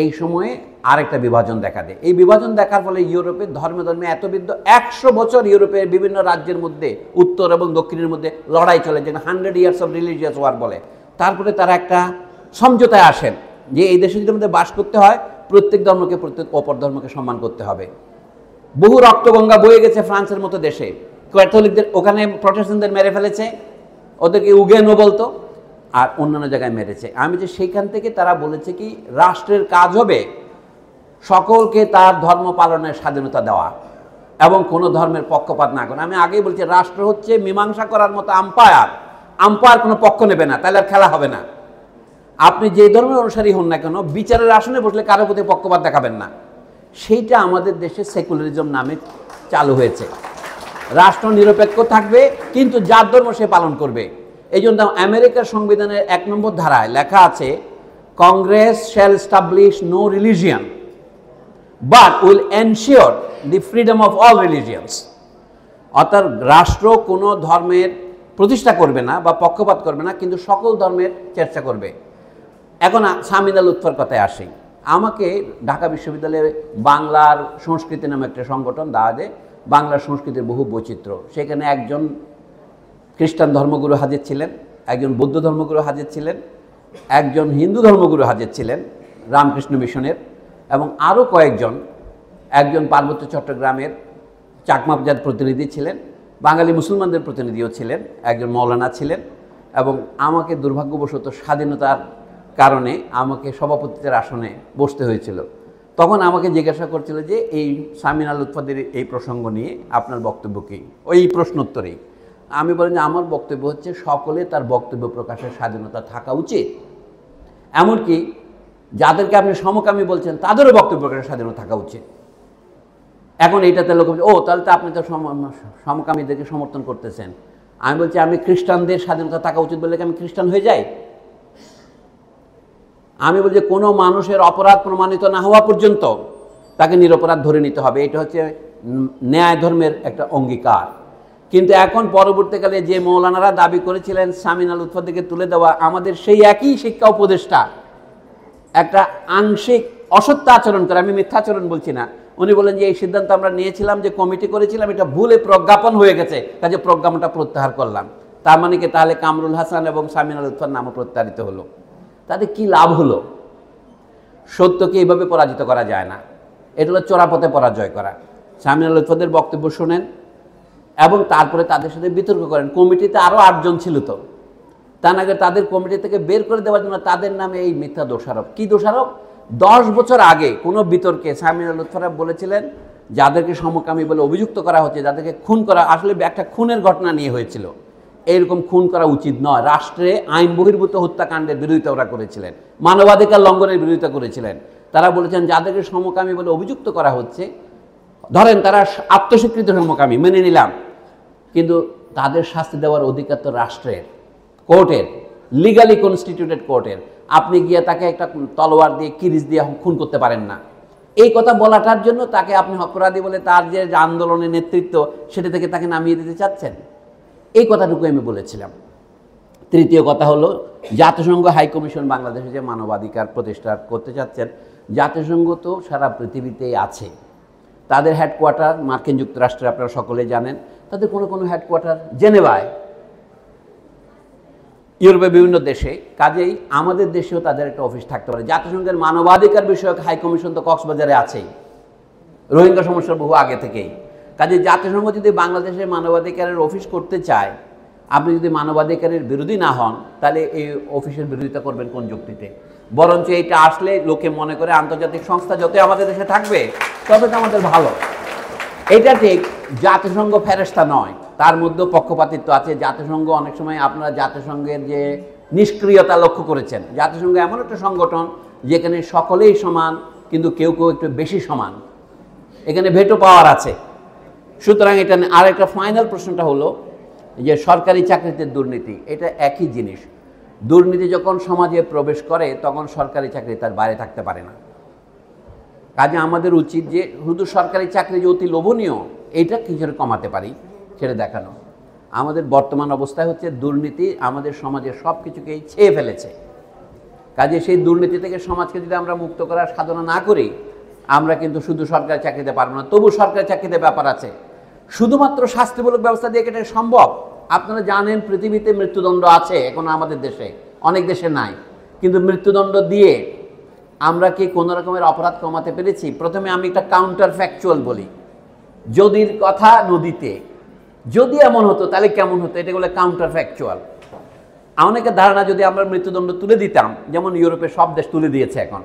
এই সময়ে আরেকটা বিভাজন দেখা দেয়। এই বিভাজন দেখার ফলে ইউরোপের ধর্মে ধর্মে এত বিদ্ধ, 100 বছর ইউরোপের বিভিন্ন রাজ্যের মধ্যে, উত্তর এবং দক্ষিণের মধ্যে লড়াই চলে, যেটা 100 ইয়ার্স অফ রিলিজিয়াস ওয়ার বলে। তারপরে তারা একটা সমঝোতায় আসেন যে এই দেশে যদি আমাদের বাস করতে হয়, প্রত্যেক ধর্মকে প্রত্যেক অপর ধর্মকে সম্মান করতে হবে। বহু রক্তগঙ্গা বয়ে গেছে ফ্রান্সের মতো দেশে। ক্যাথলিকদের ওখানে প্রটেস্ট্যান্টদের মেরে ফেলেছে, ওদেরকে উগেনো বলতো, আর অন্যান্য জায়গায় মেরেছে। আমি যে সেইখান থেকে তারা বলেছে কি, রাষ্ট্রের কাজ হবে সকলকে তার ধর্ম পালনের স্বাধীনতা দেওয়া এবং কোনো ধর্মের পক্ষপাত না করা। আমি আগেই বলছি, রাষ্ট্র হচ্ছে মীমাংসা করার মতো আম্পায়ার। আম্পায়ার কোনো পক্ষ নেবে না, তাহলে আর খেলা হবে না। আপনি যে ধর্মের অনুসারী হন না কেন, বিচারের আসনে বসলে কারো প্রতি পক্ষপাত দেখাবেন না। সেইটা আমাদের দেশে সেকুলারিজম নামে চালু হয়েছে। রাষ্ট্র নিরপেক্ষ থাকবে, কিন্তু যার ধর্ম সে পালন করবে। এই জন্য আমেরিকার সংবিধানের 1 নম্বর ধারায় লেখা আছে, Congress shall establish no religion but will ensure the freedom of all religions. অর্থাৎ রাষ্ট্র কোনো ধর্মের প্রতিষ্ঠা করবে না বা পক্ষপাত করবে না, কিন্তু সকল ধর্মের চর্চা করবে। এখন সামিনা লুৎফার কথায় আসি। আমাকে ঢাকা বিশ্ববিদ্যালয়ে বাংলার সংস্কৃতি নামে একটা সংগঠন দেওয়া দেয়, বাংলার সংস্কৃতির বহু বৈচিত্র্য। সেখানে একজন খ্রিস্টান ধর্মগুরু হাজির ছিলেন, একজন বৌদ্ধ ধর্মগুরু হাজির ছিলেন, একজন হিন্দু ধর্মগুরু হাজির ছিলেন রামকৃষ্ণ মিশনের, এবং আরও কয়েকজন, একজন পার্বত্য চট্টগ্রামের চাকমাজাত প্রতিনিধি ছিলেন, বাঙালি মুসলমানদের প্রতিনিধিও ছিলেন, একজন মৌলানা ছিলেন। এবং আমাকে দুর্ভাগ্যবশত স্বাধীনতার কারণে আমাকে সভাপতিত্বের আসনে বসতে হয়েছিল। তখন আমাকে জিজ্ঞাসা করছিল যে এই সামিনা লুৎফাদের এই প্রসঙ্গ নিয়ে আপনার বক্তব্য কী, ওই প্রশ্নোত্তরেই। আমি বলেন যে আমার বক্তব্য হচ্ছে, সকলে তার বক্তব্য প্রকাশের স্বাধীনতা থাকা উচিত। এমনকি যাদেরকে আপনি সমকামী বলছেন তাদেরও বক্তব্য প্রকাশের স্বাধীনতা থাকা উচিত। এখন এইটাতে লোক বলছে, ও তাহলে তো আপনি তো সমকামীদেরকে সমর্থন করতেছেন। আমি বলছি, আমি খ্রিস্টানদের স্বাধীনতা থাকা উচিত বলে আমি খ্রিস্টান হয়ে যাই? আমি বলছি, কোনো মানুষের অপরাধ প্রমাণিত না হওয়া পর্যন্ত তাকে নিরপরাধ ধরে নিতে হবে। এটা হচ্ছে ন্যায় ধর্মের একটা অঙ্গীকার। কিন্তু এখন পরবর্তীকালে যে মৌলানারা দাবি করেছিলেন সামিনা লুৎফাদেরকে তুলে দেওয়া, আমাদের সেই একই শিক্ষা উপদেষ্টা একটা আংশিক অসত্য আচরণ করে, আমি মিথ্যাচরণ বলছি না, উনি বলেন যে এই সিদ্ধান্ত আমরা নিয়েছিলাম, যে কমিটি করেছিলাম, এটা ভুলে প্রজ্ঞাপন হয়ে গেছে, কাজে প্রজ্ঞাপনটা প্রত্যাহার করলাম। তার মানে কি তাহলে কামরুল হাসান এবং সামিনা লুৎফার নামও প্রত্যাহারিত হলো? তাতে কি লাভ হলো? সত্যকে এইভাবে পরাজিত করা যায় না, এটা হলো চোরাপথে পরাজয় করা। সামিনা লুৎফাদের বক্তব্য শোনেন এবং তারপরে তাদের সাথে বিতর্ক করেন। কমিটিতে আরও 8 জন ছিল, তো তা না তাদের কমিটি থেকে বের করে দেওয়ার জন্য তাদের নামে এই মিথ্যা দোষারোপ। কি দোষারোপ? 10 বছর আগে কোনো বিতর্কে সামিনা লুৎফারা বলেছিলেন, যাদেরকে সমকামী বলে অভিযুক্ত করা হচ্ছে, যাদেরকে খুন করা, আসলে একটা খুনের ঘটনা নিয়ে হয়েছিল, এইরকম খুন করা উচিত নয়। রাষ্ট্রে আইন বহির্ভূত হত্যাকাণ্ডের বিরোধিতা ওরা করেছিলেন, মানবাধিকার লঙ্ঘনের বিরোধিতা করেছিলেন। তারা বলেছেন, যাদেরকে সমকামী বলে অভিযুক্ত করা হচ্ছে, ধরেন তারা আত্মস্বীকৃত সমকামী, মেনে নিলাম, কিন্তু তাদের শাস্তি দেওয়ার অধিকার তো রাষ্ট্রের, কোর্টের, লিগালি কনস্টিটিউটেড কোর্টের। আপনি গিয়ে তাকে একটা তলোয়ার দিয়ে, কিরিচ দিয়ে খুন করতে পারেন না। এই কথা বলাটার জন্য তাকে আপনি অপরাধী বলে তার যে আন্দোলনের নেতৃত্ব, সেটা থেকে তাকে নামিয়ে দিতে চাচ্ছেন। এই কথাটুকু আমি বলেছিলাম। তৃতীয় কথা হলো, জাতিসংঘ হাই কমিশন বাংলাদেশে যে মানবাধিকার প্রতিষ্ঠা করতে চাচ্ছেন, জাতিসংঘ তো সারা পৃথিবীতেই আছে। তাদের হেডকোয়ার্টার মার্কিন যুক্তরাষ্ট্রে, আপনারা সকলে জানেন। তাদের কোনো কোনো হেডকোয়ার্টার জেনেভায়, ইউরোপের বিভিন্ন দেশে। কাজেই আমাদের দেশেও তাদের একটা অফিস থাকতে পারে। জাতিসংঘের মানবাধিকার বিষয়ক হাই কমিশন তো কক্সবাজারে আছেই, রোহিঙ্গা সমস্যার বহু আগে থেকেই। কাজে জাতিসংঘ যদি বাংলাদেশের মানবাধিকারের অফিস করতে চায়, আপনি যদি মানবাধিকারের বিরোধী না হন, তাহলে এই অফিসের বিরোধিতা করবেন কোন যুক্তিতে? বরঞ্চ এইটা আসলে লোকে মনে করে আন্তর্জাতিক সংস্থা যতই আমাদের দেশে থাকবে তত তো আমাদের ভালো। এটা ঠিক, জাতিসংঘ ফেরেশতা নয়, তার মধ্যেও পক্ষপাতিত্ব আছে। জাতিসংঘ অনেক সময়, আপনারা জাতিসংঘের যে নিষ্ক্রিয়তা লক্ষ্য করেছেন, জাতিসংঘ এমন একটা সংগঠন যেখানে সকলেই সমান, কিন্তু কেউ কেউ একটু বেশি সমান, এখানে ভেটো পাওয়ার আছে। সুতরাং এটা আর একটা ফাইনাল প্রশ্নটা হলো যে সরকারি চাকরিতে দুর্নীতি, এটা একই জিনিস। দুর্নীতি যখন সমাজে প্রবেশ করে তখন সরকারি চাকরি তার বাইরে থাকতে পারে না। কাজে আমাদের উচিত যে শুধু সরকারি চাকরি যে অতি লোভনীয় এটা কিছু কমাতে পারি সেটা দেখানো। আমাদের বর্তমান অবস্থায় হচ্ছে দুর্নীতি আমাদের সমাজের সব কিছুকেই ছেয়ে ফেলেছে। কাজে সেই দুর্নীতি থেকে সমাজকে যদি আমরা মুক্ত করার সাধনা না করি, আমরা কিন্তু শুধু সরকারি চাকরিতে পারবো না। তবু সরকারি চাকরিতে ব্যাপার আছে, শুধুমাত্র শাস্তিমূলক ব্যবস্থা দিয়ে এটা সম্ভব। আপনারা জানেন পৃথিবীতে মৃত্যুদণ্ড আছে এখন আমাদের দেশে, অনেক দেশে নাই, কিন্তু মৃত্যুদণ্ড দিয়ে আমরা কি কোনো রকমের অপরাধ কমাতে পেরেছি? প্রথমে আমি একটা কাউন্টার ফ্যাকচুয়াল বলি, যদির কথা নদীতে, যদি এমন হতো তাহলে কেমন হতো, এটা বলে কাউন্টার ফ্যাকচুয়াল। অনেকের ধারণা যদি আমরা মৃত্যুদণ্ড তুলে দিতাম, যেমন ইউরোপের সব দেশ তুলে দিয়েছে এখন,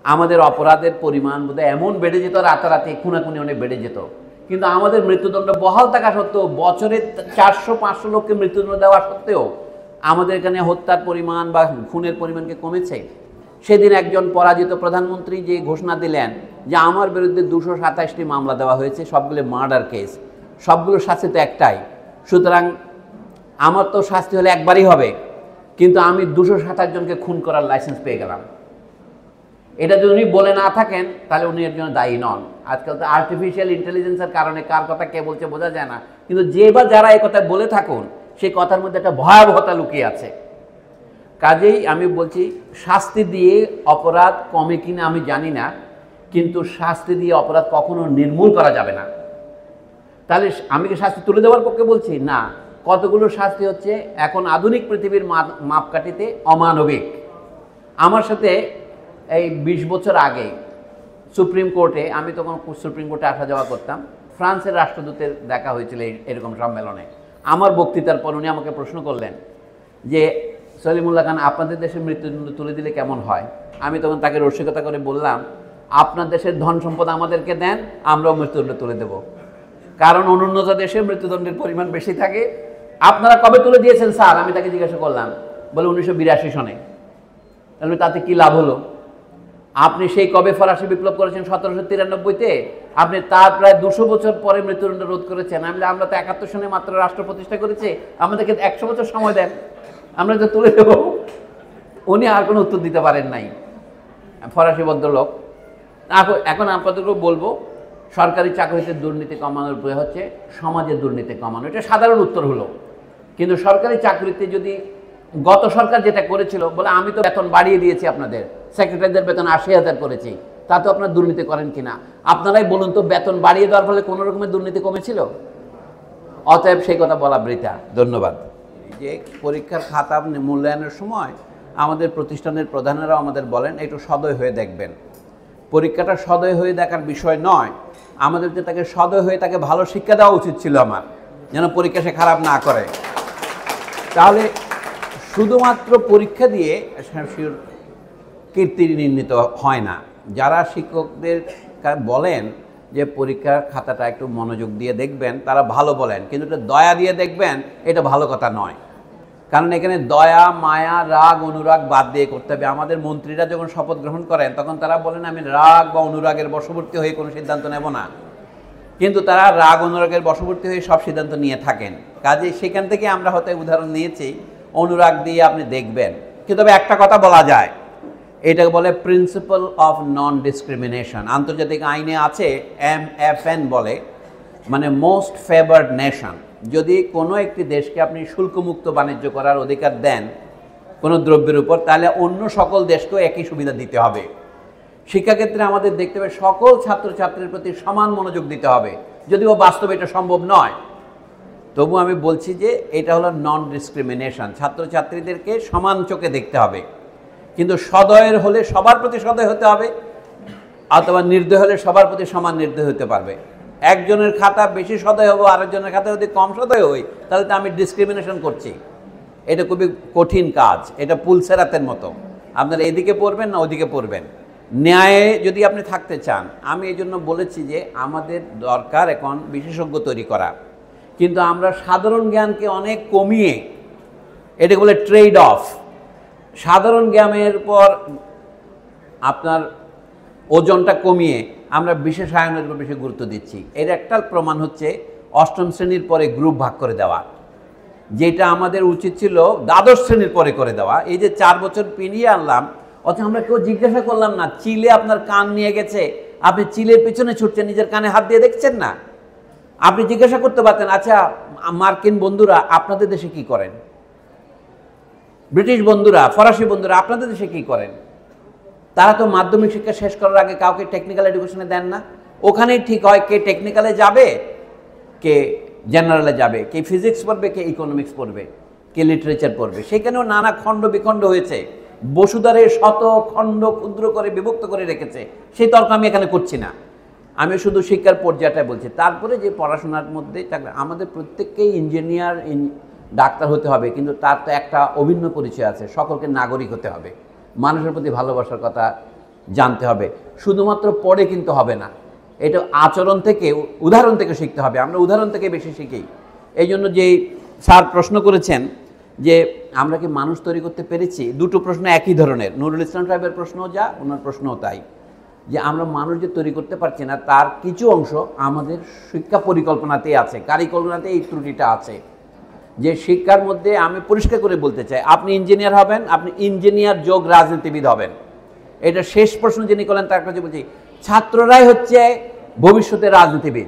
আমাদের অপরাধের পরিমাণ বোধহয় এমন বেড়ে যেত, রাতারাতি খুনাখুনি অনেক বেড়ে যেত। কিন্তু আমাদের মৃত্যুদণ্ড বহাল থাকা সত্ত্বেও, বছরে 400-500 লোককে মৃত্যুদণ্ড দেওয়া সত্ত্বেও আমাদের এখানে হত্যার পরিমাণ বা খুনের পরিমাণ কি কমেছে? সেদিন একজন পরাজিত প্রধানমন্ত্রী যে ঘোষণা দিলেন যে আমার বিরুদ্ধে 227টি মামলা দেওয়া হয়েছে, সবগুলো মার্ডার কেস, সবগুলো শাস্তি তো একটাই, সুতরাং আমার তো শাস্তি হলে একবারই হবে, কিন্তু আমি 227 জনকে খুন করার লাইসেন্স পেয়ে গেলাম। এটা যদি উনি বলে না থাকেন তাহলে উনি এর জন্য দায়ী নন। আজকাল তো আর্টিফিশিয়াল ইন্টেলিজেন্সের কারণে কার কথা কে বলছে বোঝা যায় না, কিন্তু যে বা যারা এই কথা বলে থাকুন সেই কথার মধ্যে একটা ভয়াবহতা লুকিয়ে আছে। কাজেই আমি বলছি, শাস্তি দিয়ে অপরাধ কমে কিনা আমি জানি না, কিন্তু শাস্তি দিয়ে অপরাধ কখনো নির্মূল করা যাবে না। তাহলে আমি কি শাস্তি তুলে দেওয়ার পক্ষে বলছি না, কতগুলো শাস্তি হচ্ছে এখন আধুনিক পৃথিবীর মাপকাঠিতে অমানবিক। আমার সাথে এই 20 বছর আগে সুপ্রিম কোর্টে, আমি তখন সুপ্রিম কোর্টে আসা যাওয়া করতাম, ফ্রান্সের রাষ্ট্রদূতের দেখা হয়েছিল এরকম সম্মেলনে। আমার বক্তৃতার পর উনি আমাকে প্রশ্ন করলেন যে সলিমুল্লাহ খান, আপনাদের দেশে মৃত্যুদণ্ড তুলে দিলে কেমন হয়? আমি তখন তাকে রসিকতা করে বললাম, আপনার দেশের ধন সম্পদ আমাদেরকে দেন, আমরাও মৃত্যুদণ্ড তুলে দেব, কারণ অনুন্নত দেশে মৃত্যুদণ্ডের পরিমাণ বেশি থাকে। আপনারা কবে তুলে দিয়েছেন স্যার? আমি তাকে জিজ্ঞাসা করলাম, বলে 1982 সনে। তাহলে তাতে কি লাভ হলো? আপনি সেই কবে ফরাসি বিপ্লব করেছেন 1793-তে, আপনি তার প্রায় 200 বছর পরে মৃত্যুদণ্ড রোধ করেছেন। আমরা তো 71 সনে মাত্র রাষ্ট্র প্রতিষ্ঠা করেছি, আমাদেরকে 100 বছর সময় দেন, আমরা তো তুলে দেব। উনি আর কোনো উত্তর দিতে পারেন নাই, ফরাসি ভদ্রলোক। এখন আপনাদেরকেও বলবো, সরকারি চাকরিতে দুর্নীতি কমানোর উপায় হচ্ছে সমাজের দুর্নীতি কমানো, এটা সাধারণ উত্তর হলো। কিন্তু সরকারি চাকরিতে যদি গত সরকার যেটা করেছিল, বলে আমি তো বেতন বাড়িয়ে দিয়েছি, আপনাদের সেক্রেটারিদের বেতন 80,000 করেছি, তা তো আপনারা দুর্নীতি করেন কিনা? আপনারাই বলুন তো, বেতন বাড়িয়ে দেওয়ার ফলে কোনো রকমের দুর্নীতি কমেছিল? অতএব সেই কথা বলা বৃথা। ধন্যবাদ। যে পরীক্ষার খাতা মূল্যায়নের সময় আমাদের প্রতিষ্ঠানের প্রধানেরাও আমাদের বলেন একটু সদয় হয়ে দেখবেন। পরীক্ষাটা সদয় হয়ে দেখার বিষয় নয়, আমাদের যে তাকে সদয় হয়ে তাকে ভালো শিক্ষা দেওয়া উচিত ছিল আমার, যেন পরীক্ষা সে খারাপ না করে। তাহলে শুধুমাত্র পরীক্ষা দিয়ে কীর্তি নির্ণীত হয় না। যারা শিক্ষকদের বলেন যে পরীক্ষার খাতাটা একটু মনোযোগ দিয়ে দেখবেন, তারা ভালো বলেন, কিন্তু এটা দয়া দিয়ে দেখবেন, এটা ভালো কথা নয়। কারণ এখানে দয়া, মায়া, রাগ, অনুরাগ বাদ দিয়ে করতে হবে। আমাদের মন্ত্রীরা যখন শপথ গ্রহণ করেন তখন তারা বলেন আমি রাগ বা অনুরাগের বশবর্তী হয়ে কোনো সিদ্ধান্ত নেব না, কিন্তু তারা রাগ অনুরাগের বশবর্তী হয়ে সব সিদ্ধান্ত নিয়ে থাকেন। কাজে সেখান থেকে আমরা হয়তো উদাহরণ নিয়েছি, অনুরাগ দিয়ে আপনি দেখবেন। কিন্তু তবে একটা কথা বলা যায়, এটাকে বলে প্রিন্সিপাল অফ নন ডিসক্রিমিনেশন। আন্তর্জাতিক আইনে আছে MFN বলে, মানে মোস্ট ফেভার্ড নেশন। যদি কোনো একটি দেশকে আপনি শুল্কমুক্ত বাণিজ্য করার অধিকার দেন কোনো দ্রব্যের উপর, তাহলে অন্য সকল দেশকেও একই সুবিধা দিতে হবে। শিক্ষাক্ষেত্রে আমাদের দেখতে হবে সকল ছাত্রছাত্রীর প্রতি সমান মনোযোগ দিতে হবে, যদিও বাস্তবে এটা সম্ভব নয়। তবু আমি বলছি যে এটা হলো নন ডিসক্রিমিনেশন, ছাত্রছাত্রীদেরকে সমান চোখে দেখতে হবে। কিন্তু সদয়ের হলে সবার প্রতি সদয় হতে হবে, অথবা নির্দয় হলে সবার প্রতি সমান নির্দয় হতে পারবে। একজনের খাতা বেশি সদয় হবো, আরেকজনের খাতা যদি কম সদয় হই, তাহলে তো আমি ডিসক্রিমিনেশন করছি। এটা খুবই কঠিন কাজ, এটা পুলসেরাতের মতো, আপনারা এদিকে পড়বেন না ওদিকে পড়বেন। ন্যায়ে যদি আপনি থাকতে চান, আমি এই জন্য বলেছি যে আমাদের দরকার এখন বিশেষজ্ঞ তৈরি করা, কিন্তু আমরা সাধারণ জ্ঞানকে অনেক কমিয়ে, এটা বলে ট্রেড অফ, সাধারণ জ্ঞানের পর আপনার ওজনটা কমিয়ে আমরা বিশেষায়নের উপর বেশি গুরুত্ব দিচ্ছি। এর একটা প্রমাণ হচ্ছে অষ্টম শ্রেণীর পরে গ্রুপ ভাগ করে দেওয়া, যেটা আমাদের উচিত ছিল দ্বাদশ শ্রেণীর পরে করে দেওয়া। এই যে 4 বছর পিনিয়ে আনলাম, অথচ আমরা কেউ জিজ্ঞাসা করলাম না চিলে আপনার কান নিয়ে গেছে, আপনি চিলের পেছনে ছুটছেন, নিজের কানে হাত দিয়ে দেখছেন না। আপনি জিজ্ঞাসা করতে পারতেন, আচ্ছা মার্কিন বন্ধুরা আপনাদের দেশে কি করেন, ব্রিটিশ বন্ধুরা, ফরাসি বন্ধুরা আপনাদের দেশে কি করেন। তারা তো মাধ্যমিক শিক্ষা শেষ করার আগে কাউকে টেকনিক্যাল এডুকেশনে দেন না। ওখানেই ঠিক হয় কে টেকনিক্যালে যাবে, কে জেনারেলে যাবে, কে ফিজিক্স পড়বে, কে ইকোনমিক্স পড়বে, কে লিটারেচার পড়বে। সেখানেও নানা খণ্ড বিখণ্ড হয়েছে, বসুধারে শত খণ্ড ক্ষুদ্র করে বিভক্ত করে রেখেছে। সেই তর্ক আমি এখানে করছি না, আমি শুধু শিক্ষার পর্যায়টা বলছি। তারপরে যে পড়াশোনার মধ্যে আমাদের প্রত্যেককেই ইঞ্জিনিয়ার, ডাক্তার হতে হবে, কিন্তু তার তো একটা অভিন্ন পরিচয় আছে, সকলকে নাগরিক হতে হবে, মানুষের প্রতি ভালোবাসার কথা জানতে হবে। শুধুমাত্র পড়ে কিন্তু হবে না, এটা আচরণ থেকে, উদাহরণ থেকে শিখতে হবে। আমরা উদাহরণ থেকে বেশি শিখি। এই জন্য যে স্যার প্রশ্ন করেছেন যে আমরা কি মানুষ তৈরি করতে পেরেছি, দুটো প্রশ্ন একই ধরনের। নুরুল ইসলাম সাহেবের প্রশ্নও যা, ওনার প্রশ্নও তাই, যে আমরা মানুষ যে তৈরি করতে পারছি না তার কিছু অংশ আমাদের শিক্ষা পরিকল্পনাতেই আছে, কারিকুলামে এই ত্রুটিটা আছে। যে শিক্ষার মধ্যে আমি পরিষ্কার করে বলতে চাই, আপনি ইঞ্জিনিয়ার হবেন, আপনি ইঞ্জিনিয়ার যোগ রাজনীতিবিদ হবেন। এটা শেষ প্রশ্ন যিনি করলেন তার কাছে বলছি, ছাত্ররাই হচ্ছে ভবিষ্যতের রাজনীতিবিদ।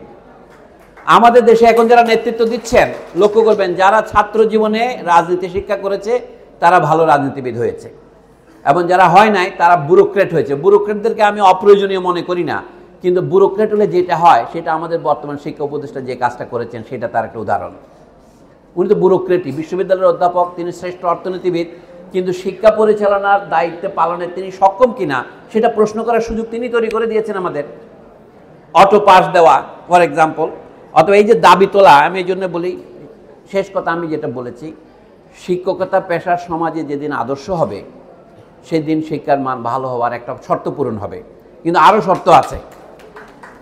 আমাদের দেশে এখন যারা নেতৃত্ব দিচ্ছেন, লক্ষ্য করবেন যারা ছাত্র জীবনে রাজনীতি শিক্ষা করেছে তারা ভালো রাজনীতিবিদ হয়েছে, এবং যারা হয় নাই তারা ব্যুরোক্রেট হয়েছে। ব্যুরোক্রেটদেরকে আমি অপ্রয়োজনীয় মনে করি না, কিন্তু ব্যুরোক্রেট হলে যেটা হয় সেটা আমাদের বর্তমান শিক্ষা উপদেষ্টা যে কাজটা করেছেন সেটা তার একটা উদাহরণ। উনি তো ব্যুরোক্রেটই, বিশ্ববিদ্যালয়ের অধ্যাপক, তিনি শ্রেষ্ঠ অর্থনীতিবিদ, কিন্তু শিক্ষা পরিচালনার দায়িত্ব পালনে তিনি সক্ষম কিনা সেটা প্রশ্ন করার সুযোগ তিনি তৈরি করে দিয়েছেন আমাদের। অটো পাস দেওয়া ফর এক্সাম্পল, অথবা এই যে দাবি তোলা। আমি এই জন্য বলি, শেষ কথা আমি যেটা বলেছি, শিক্ষকতা পেশার সমাজে যেদিন আদর্শ হবে সেদিন শিক্ষার মান ভালো হওয়ার একটা শর্ত পূরণ হবে, কিন্তু আরও শর্ত আছে।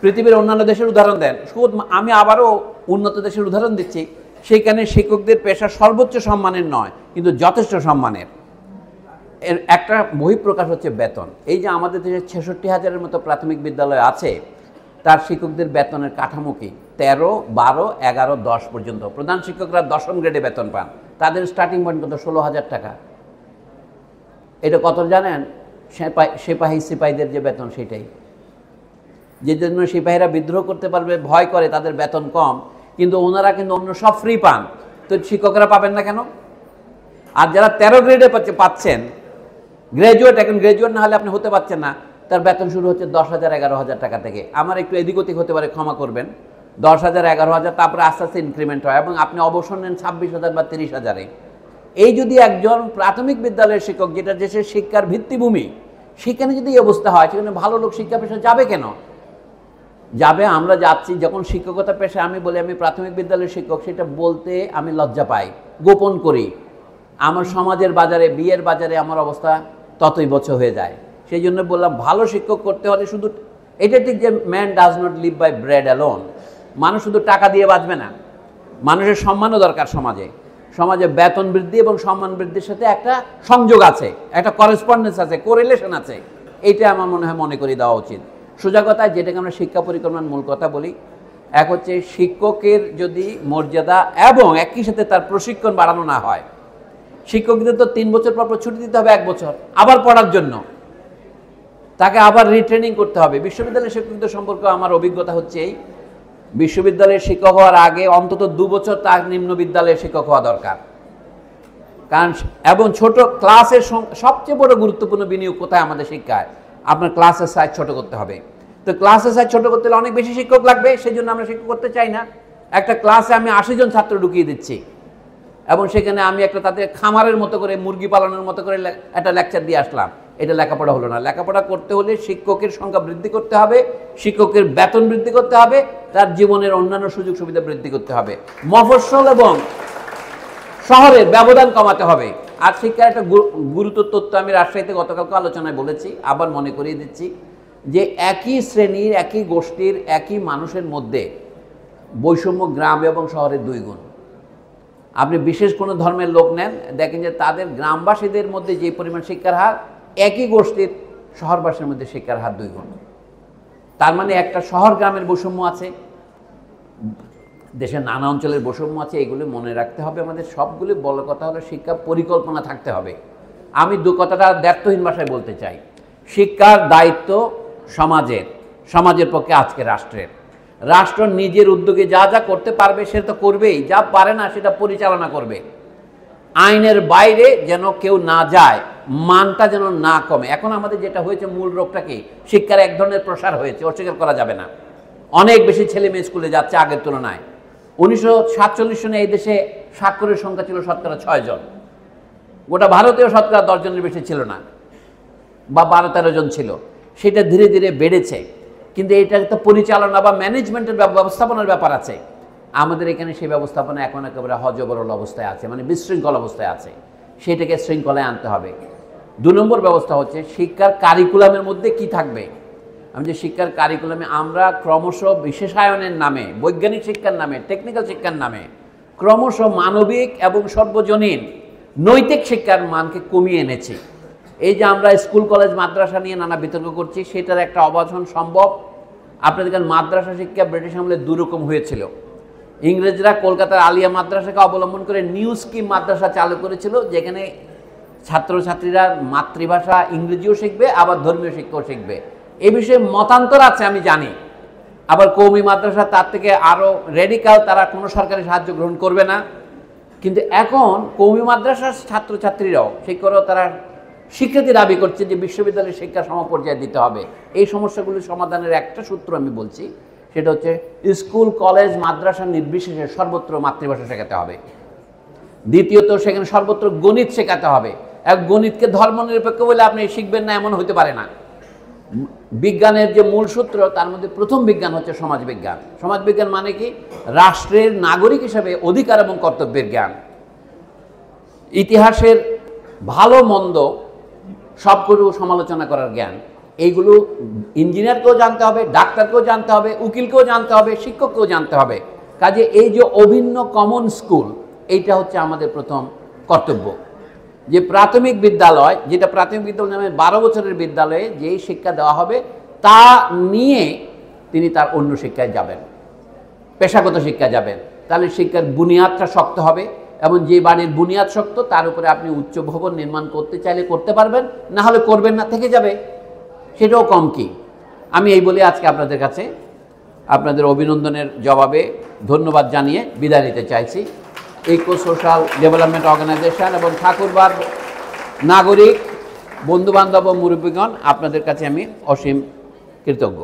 পৃথিবীর অন্যান্য দেশের উদাহরণ দেন, শুধু আমি আবারও উন্নত দেশের উদাহরণ দিচ্ছি, সেখানে শিক্ষকদের পেশা সর্বোচ্চ সম্মানের নয়, কিন্তু যথেষ্ট সম্মানের। এর একটা বহিঃপ্রকাশ হচ্ছে বেতন। এই যে আমাদের দেশে 66,000-এর মতো প্রাথমিক বিদ্যালয় আছে, তার শিক্ষকদের বেতনের কাঠামো কি 13, 12, 11, 10 পর্যন্ত। প্রধান শিক্ষকরা 10ম গ্রেডে বেতন পান, তাদের স্টার্টিং পয়েন্ট কত 16,000 টাকা। এটা কত জানেন? সিপাহী সিপাহীদের যে বেতন সেটাই। যে জন্য সিপাহীরা বিদ্রোহ করতে পারবে ভয় করে, তাদের বেতন কম, কিন্তু ওনারা কিন্তু অন্য সব ফ্রি পান, তো শিক্ষকরা পাবেন না কেন? আর যারা 13 গ্রেডে পাচ্ছেন গ্র্যাজুয়েট, এখন গ্র্যাজুয়েট না হলে আপনি হতে পারছেন না, তার বেতন শুরু হচ্ছে 10,000, 11,000 টাকা থেকে। আমার একটু এদিক ওদিক হতে পারে, ক্ষমা করবেন, 10,000, 11,000, তারপরে আস্তে আস্তে ইনক্রিমেন্ট হয়, এবং আপনি অবসর নেন 26,000 বা 30,000-এ। এই যদি একজন প্রাথমিক বিদ্যালয়ের শিক্ষক, যেটা দেশের শিক্ষার ভিত্তিভূমি, সেখানে যদি এই অবস্থা হয়, সেখানে ভালো লোক শিক্ষা পেশা যাবে কেন? যাবে। আমরা যাচ্ছি যখন শিক্ষকতা পেশায়, আমি বলি আমি প্রাথমিক বিদ্যালয়ের শিক্ষক, সেটা বলতে আমি লজ্জা পাই, গোপন করি। আমার সমাজের বাজারে, বিয়ের বাজারে আমার অবস্থা ততই বছর হয়ে যায়। সেই জন্য বললাম, ভালো শিক্ষক করতে হলে শুধু এটা ঠিক যে man does not live by bread alone, মানুষ শুধু টাকা দিয়ে বাঁচবে না, মানুষের সম্মানও দরকার। সমাজে বেতন বৃদ্ধি এবং সম্মান বৃদ্ধির সাথে একটা সংযোগ আছে, একটা করেসপন্ডেন্স আছে, কোরিলেশন আছে। এইটা আমার মনে করি দেওয়া উচিত। সোজা কথায় যেটাকে আমরা শিক্ষা পরিকল্পনার মূল কথা বলি, এক হচ্ছে শিক্ষকের যদি মর্যাদা এবং একই সাথে তার প্রশিক্ষণ বাড়ানো না হয়। শিক্ষকদের তো 3 বছর পর ছুটি দিতে হবে, 1 বছর আবার পড়ার জন্য, তাকে আবার রিট্রেনিং করতে হবে। বিশ্ববিদ্যালয়ের শিক্ষকদের সম্পর্কে আমার অভিজ্ঞতা হচ্ছে এই, বিশ্ববিদ্যালয়ের শিক্ষক হওয়ার আগে অন্তত 2 বছর তার নিম্ন বিদ্যালয়ের শিক্ষক হওয়া দরকার। কারণ এবং ছোট ক্লাসের সবচেয়ে বড় গুরুত্বপূর্ণ বিনিয়োগ কোথায় আমাদের শিক্ষায়? আপনার ক্লাসের সাইজ ছোট করতে হবে। তো ক্লাসের সাইজ ছোট করতে হলে অনেক বেশি শিক্ষক লাগবে, সেই জন্য আমরা শিক্ষক করতে চাই না। একটা ক্লাসে আমি 80 জন ছাত্র ঢুকিয়ে দিচ্ছি, এবং সেখানে আমি একটা তাদের খামারের মতো করে, মুরগি পালনের মতো করে একটা লেকচার দিয়ে আসলাম। এটা লেখাপড়া হলো না। লেখাপড়া করতে হলে শিক্ষকের সংখ্যা বৃদ্ধি করতে হবে, শিক্ষকের বেতন বৃদ্ধি করতে হবে, তার জীবনের অন্যান্য সুযোগ সুবিধা বৃদ্ধি করতে হবে। মফস্বল এবং শহরের ব্যবধান কমাতে হবে। আর শিক্ষার একটা গুরুত্ব তথ্য আমি রাজশাহীতে গতকালকে আলোচনায় বলেছি, আবার মনে করিয়ে দিচ্ছি, যে একই শ্রেণীর, একই গোষ্ঠীর, একই মানুষের মধ্যে বৈষম্য গ্রাম এবং শহরের 2 গুণ। আপনি বিশেষ কোনো ধর্মের লোক নেন, দেখেন যে তাদের গ্রামবাসীদের মধ্যে যে পরিমাণ শিক্ষার হার, একই গোষ্ঠীর শহরবাসীর মধ্যে শিক্ষার হার 2 গুণ। তার মানে একটা শহর গ্রামের বৈষম্য আছে, দেশের নানা অঞ্চলের বৈষম্য আছে। এগুলো মনে রাখতে হবে আমাদের। সবগুলো বড় কথা হলো শিক্ষা পরিকল্পনা থাকতে হবে। আমি কথাটা দ্ব্যর্থহীন ভাষায় বলতে চাই, শিক্ষার দায়িত্ব সমাজের পক্ষে আজকে রাষ্ট্রের। রাষ্ট্র নিজের উদ্যোগে যা যা করতে পারবে সেটা তো করবেই, যা পারে না সেটা পরিচালনা করবে। আইনের বাইরে যেন কেউ না যায়, মানটা যেন না কমে। এখন আমাদের যেটা হয়েছে, মূল রোগটা কি? শিক্ষার এক ধরনের প্রসার হয়েছে, অস্বীকার করা যাবে না। অনেক বেশি ছেলে মেয়ে স্কুলে যাচ্ছে আগের তুলনায়। 1947 সনে এই দেশে স্বাক্ষরের সংখ্যা ছিল শতকরা 6 জন, গোটা ভারতীয় শতকরা 10 জনের বেশি ছিল না, বা 12-13 জন ছিল। সেটা ধীরে ধীরে বেড়েছে, কিন্তু এটা একটা পরিচালনা বা ম্যানেজমেন্টের ব্যবস্থাপনার ব্যাপার আছে। আমাদের এখানে সেই ব্যবস্থাপনা এখন একেবারে হযবরল অবস্থায় আছে, মানে বিশৃঙ্খল অবস্থায় আছে। সেটাকে শৃঙ্খলায় আনতে হবে। 2 নম্বর ব্যবস্থা হচ্ছে শিক্ষার কারিকুলামের মধ্যে কি থাকবে। আমি যে শিক্ষার কারিকুলামে আমরা ক্রমশ বিশেষায়নের নামে, বৈজ্ঞানিক শিক্ষার নামে, টেকনিক্যাল শিক্ষার নামে ক্রমশ মানবিক এবং সর্বজনীন নৈতিক শিক্ষার মানকে কমিয়ে এনেছি। এই যে আমরা স্কুল কলেজ মাদ্রাসা নিয়ে নানা বিতর্ক করছি, সেটার একটা অবসান সম্ভব। আপনাদের মাদ্রাসা শিক্ষা ব্রিটিশ আমলে 2 রকম হয়েছিল। ইংরেজরা কলকাতার আলিয়া মাদ্রাসাকে অবলম্বন করে নিউ স্কিম মাদ্রাসা চালু করেছিল, যেখানে ছাত্রছাত্রীরা মাতৃভাষা ইংরেজিও শিখবে, আবার ধর্মীয় শিক্ষাও শিখবে। এ বিষয়ে মতান্তর আছে আমি জানি। আবার কওমি মাদ্রাসা তার থেকে আরও রেডিক্যাল, তারা কোনো সরকারি সাহায্য গ্রহণ করবে না। কিন্তু এখন কওমি মাদ্রাসার ছাত্রছাত্রীরাও, শিক্ষকরাও তারা স্বীকৃতি দাবি করছে যে বিশ্ববিদ্যালয়ের শিক্ষা সমপর্যায়ে দিতে হবে। এই সমস্যাগুলি সমাধানের একটা সূত্র আমি বলছি, সেটা হচ্ছে স্কুল কলেজ মাদ্রাসা নির্বিশেষে সর্বত্র মাতৃভাষা শেখাতে হবে। দ্বিতীয়ত, সেখানে সর্বত্র গণিত শেখাতে হবে। এক গণিতকে ধর্মনিরপেক্ষ বলে আপনি শিখবেন না, এমন হতে পারে না। বিজ্ঞানের যে মূল সূত্র, তার মধ্যে প্রথম বিজ্ঞান হচ্ছে সমাজবিজ্ঞান। সমাজবিজ্ঞান মানে কি? রাষ্ট্রের নাগরিক হিসেবে অধিকার এবং কর্তব্যের জ্ঞান, ইতিহাসের ভালো মন্দ সবগুলো সমালোচনা করার জ্ঞান। এইগুলো ইঞ্জিনিয়ারকেও জানতে হবে, ডাক্তারকেও জানতে হবে, উকিলকেও জানতে হবে, শিক্ষককেও জানতে হবে। কাজে এই যে অভিন্ন কমন স্কুল, এইটা হচ্ছে আমাদের প্রথম কর্তব্য। যে প্রাথমিক বিদ্যালয়, যেটা প্রাথমিক বিদ্যালয় নামে 12 বছরের বিদ্যালয়ে যেই শিক্ষা দেওয়া হবে, তা নিয়ে তিনি তার অন্য শিক্ষায় যাবেন, পেশাগত শিক্ষা যাবেন। তাহলে শিক্ষার বুনিয়াদটা শক্ত হবে, এবং যে বাড়ির বুনিয়াদ শক্ত, তার উপরে আপনি উচ্চ ভবন নির্মাণ করতে চাইলে করতে পারবেন, না হলে করবেন না, থেকে যাবে। সেটাও কম কি। আমি এই বলে আজকে আপনাদের কাছে আপনাদের অভিনন্দনের জবাবে ধন্যবাদ জানিয়ে বিদায় নিতে চাইছি। ইকো সোশ্যাল ডেভেলপমেন্ট অর্গানাইজেশন এবং ঠাকুরবাদ নাগরিক বন্ধুবান্ধব ও মুরব্বীগণ, আপনাদের কাছে আমি অসীম কৃতজ্ঞ।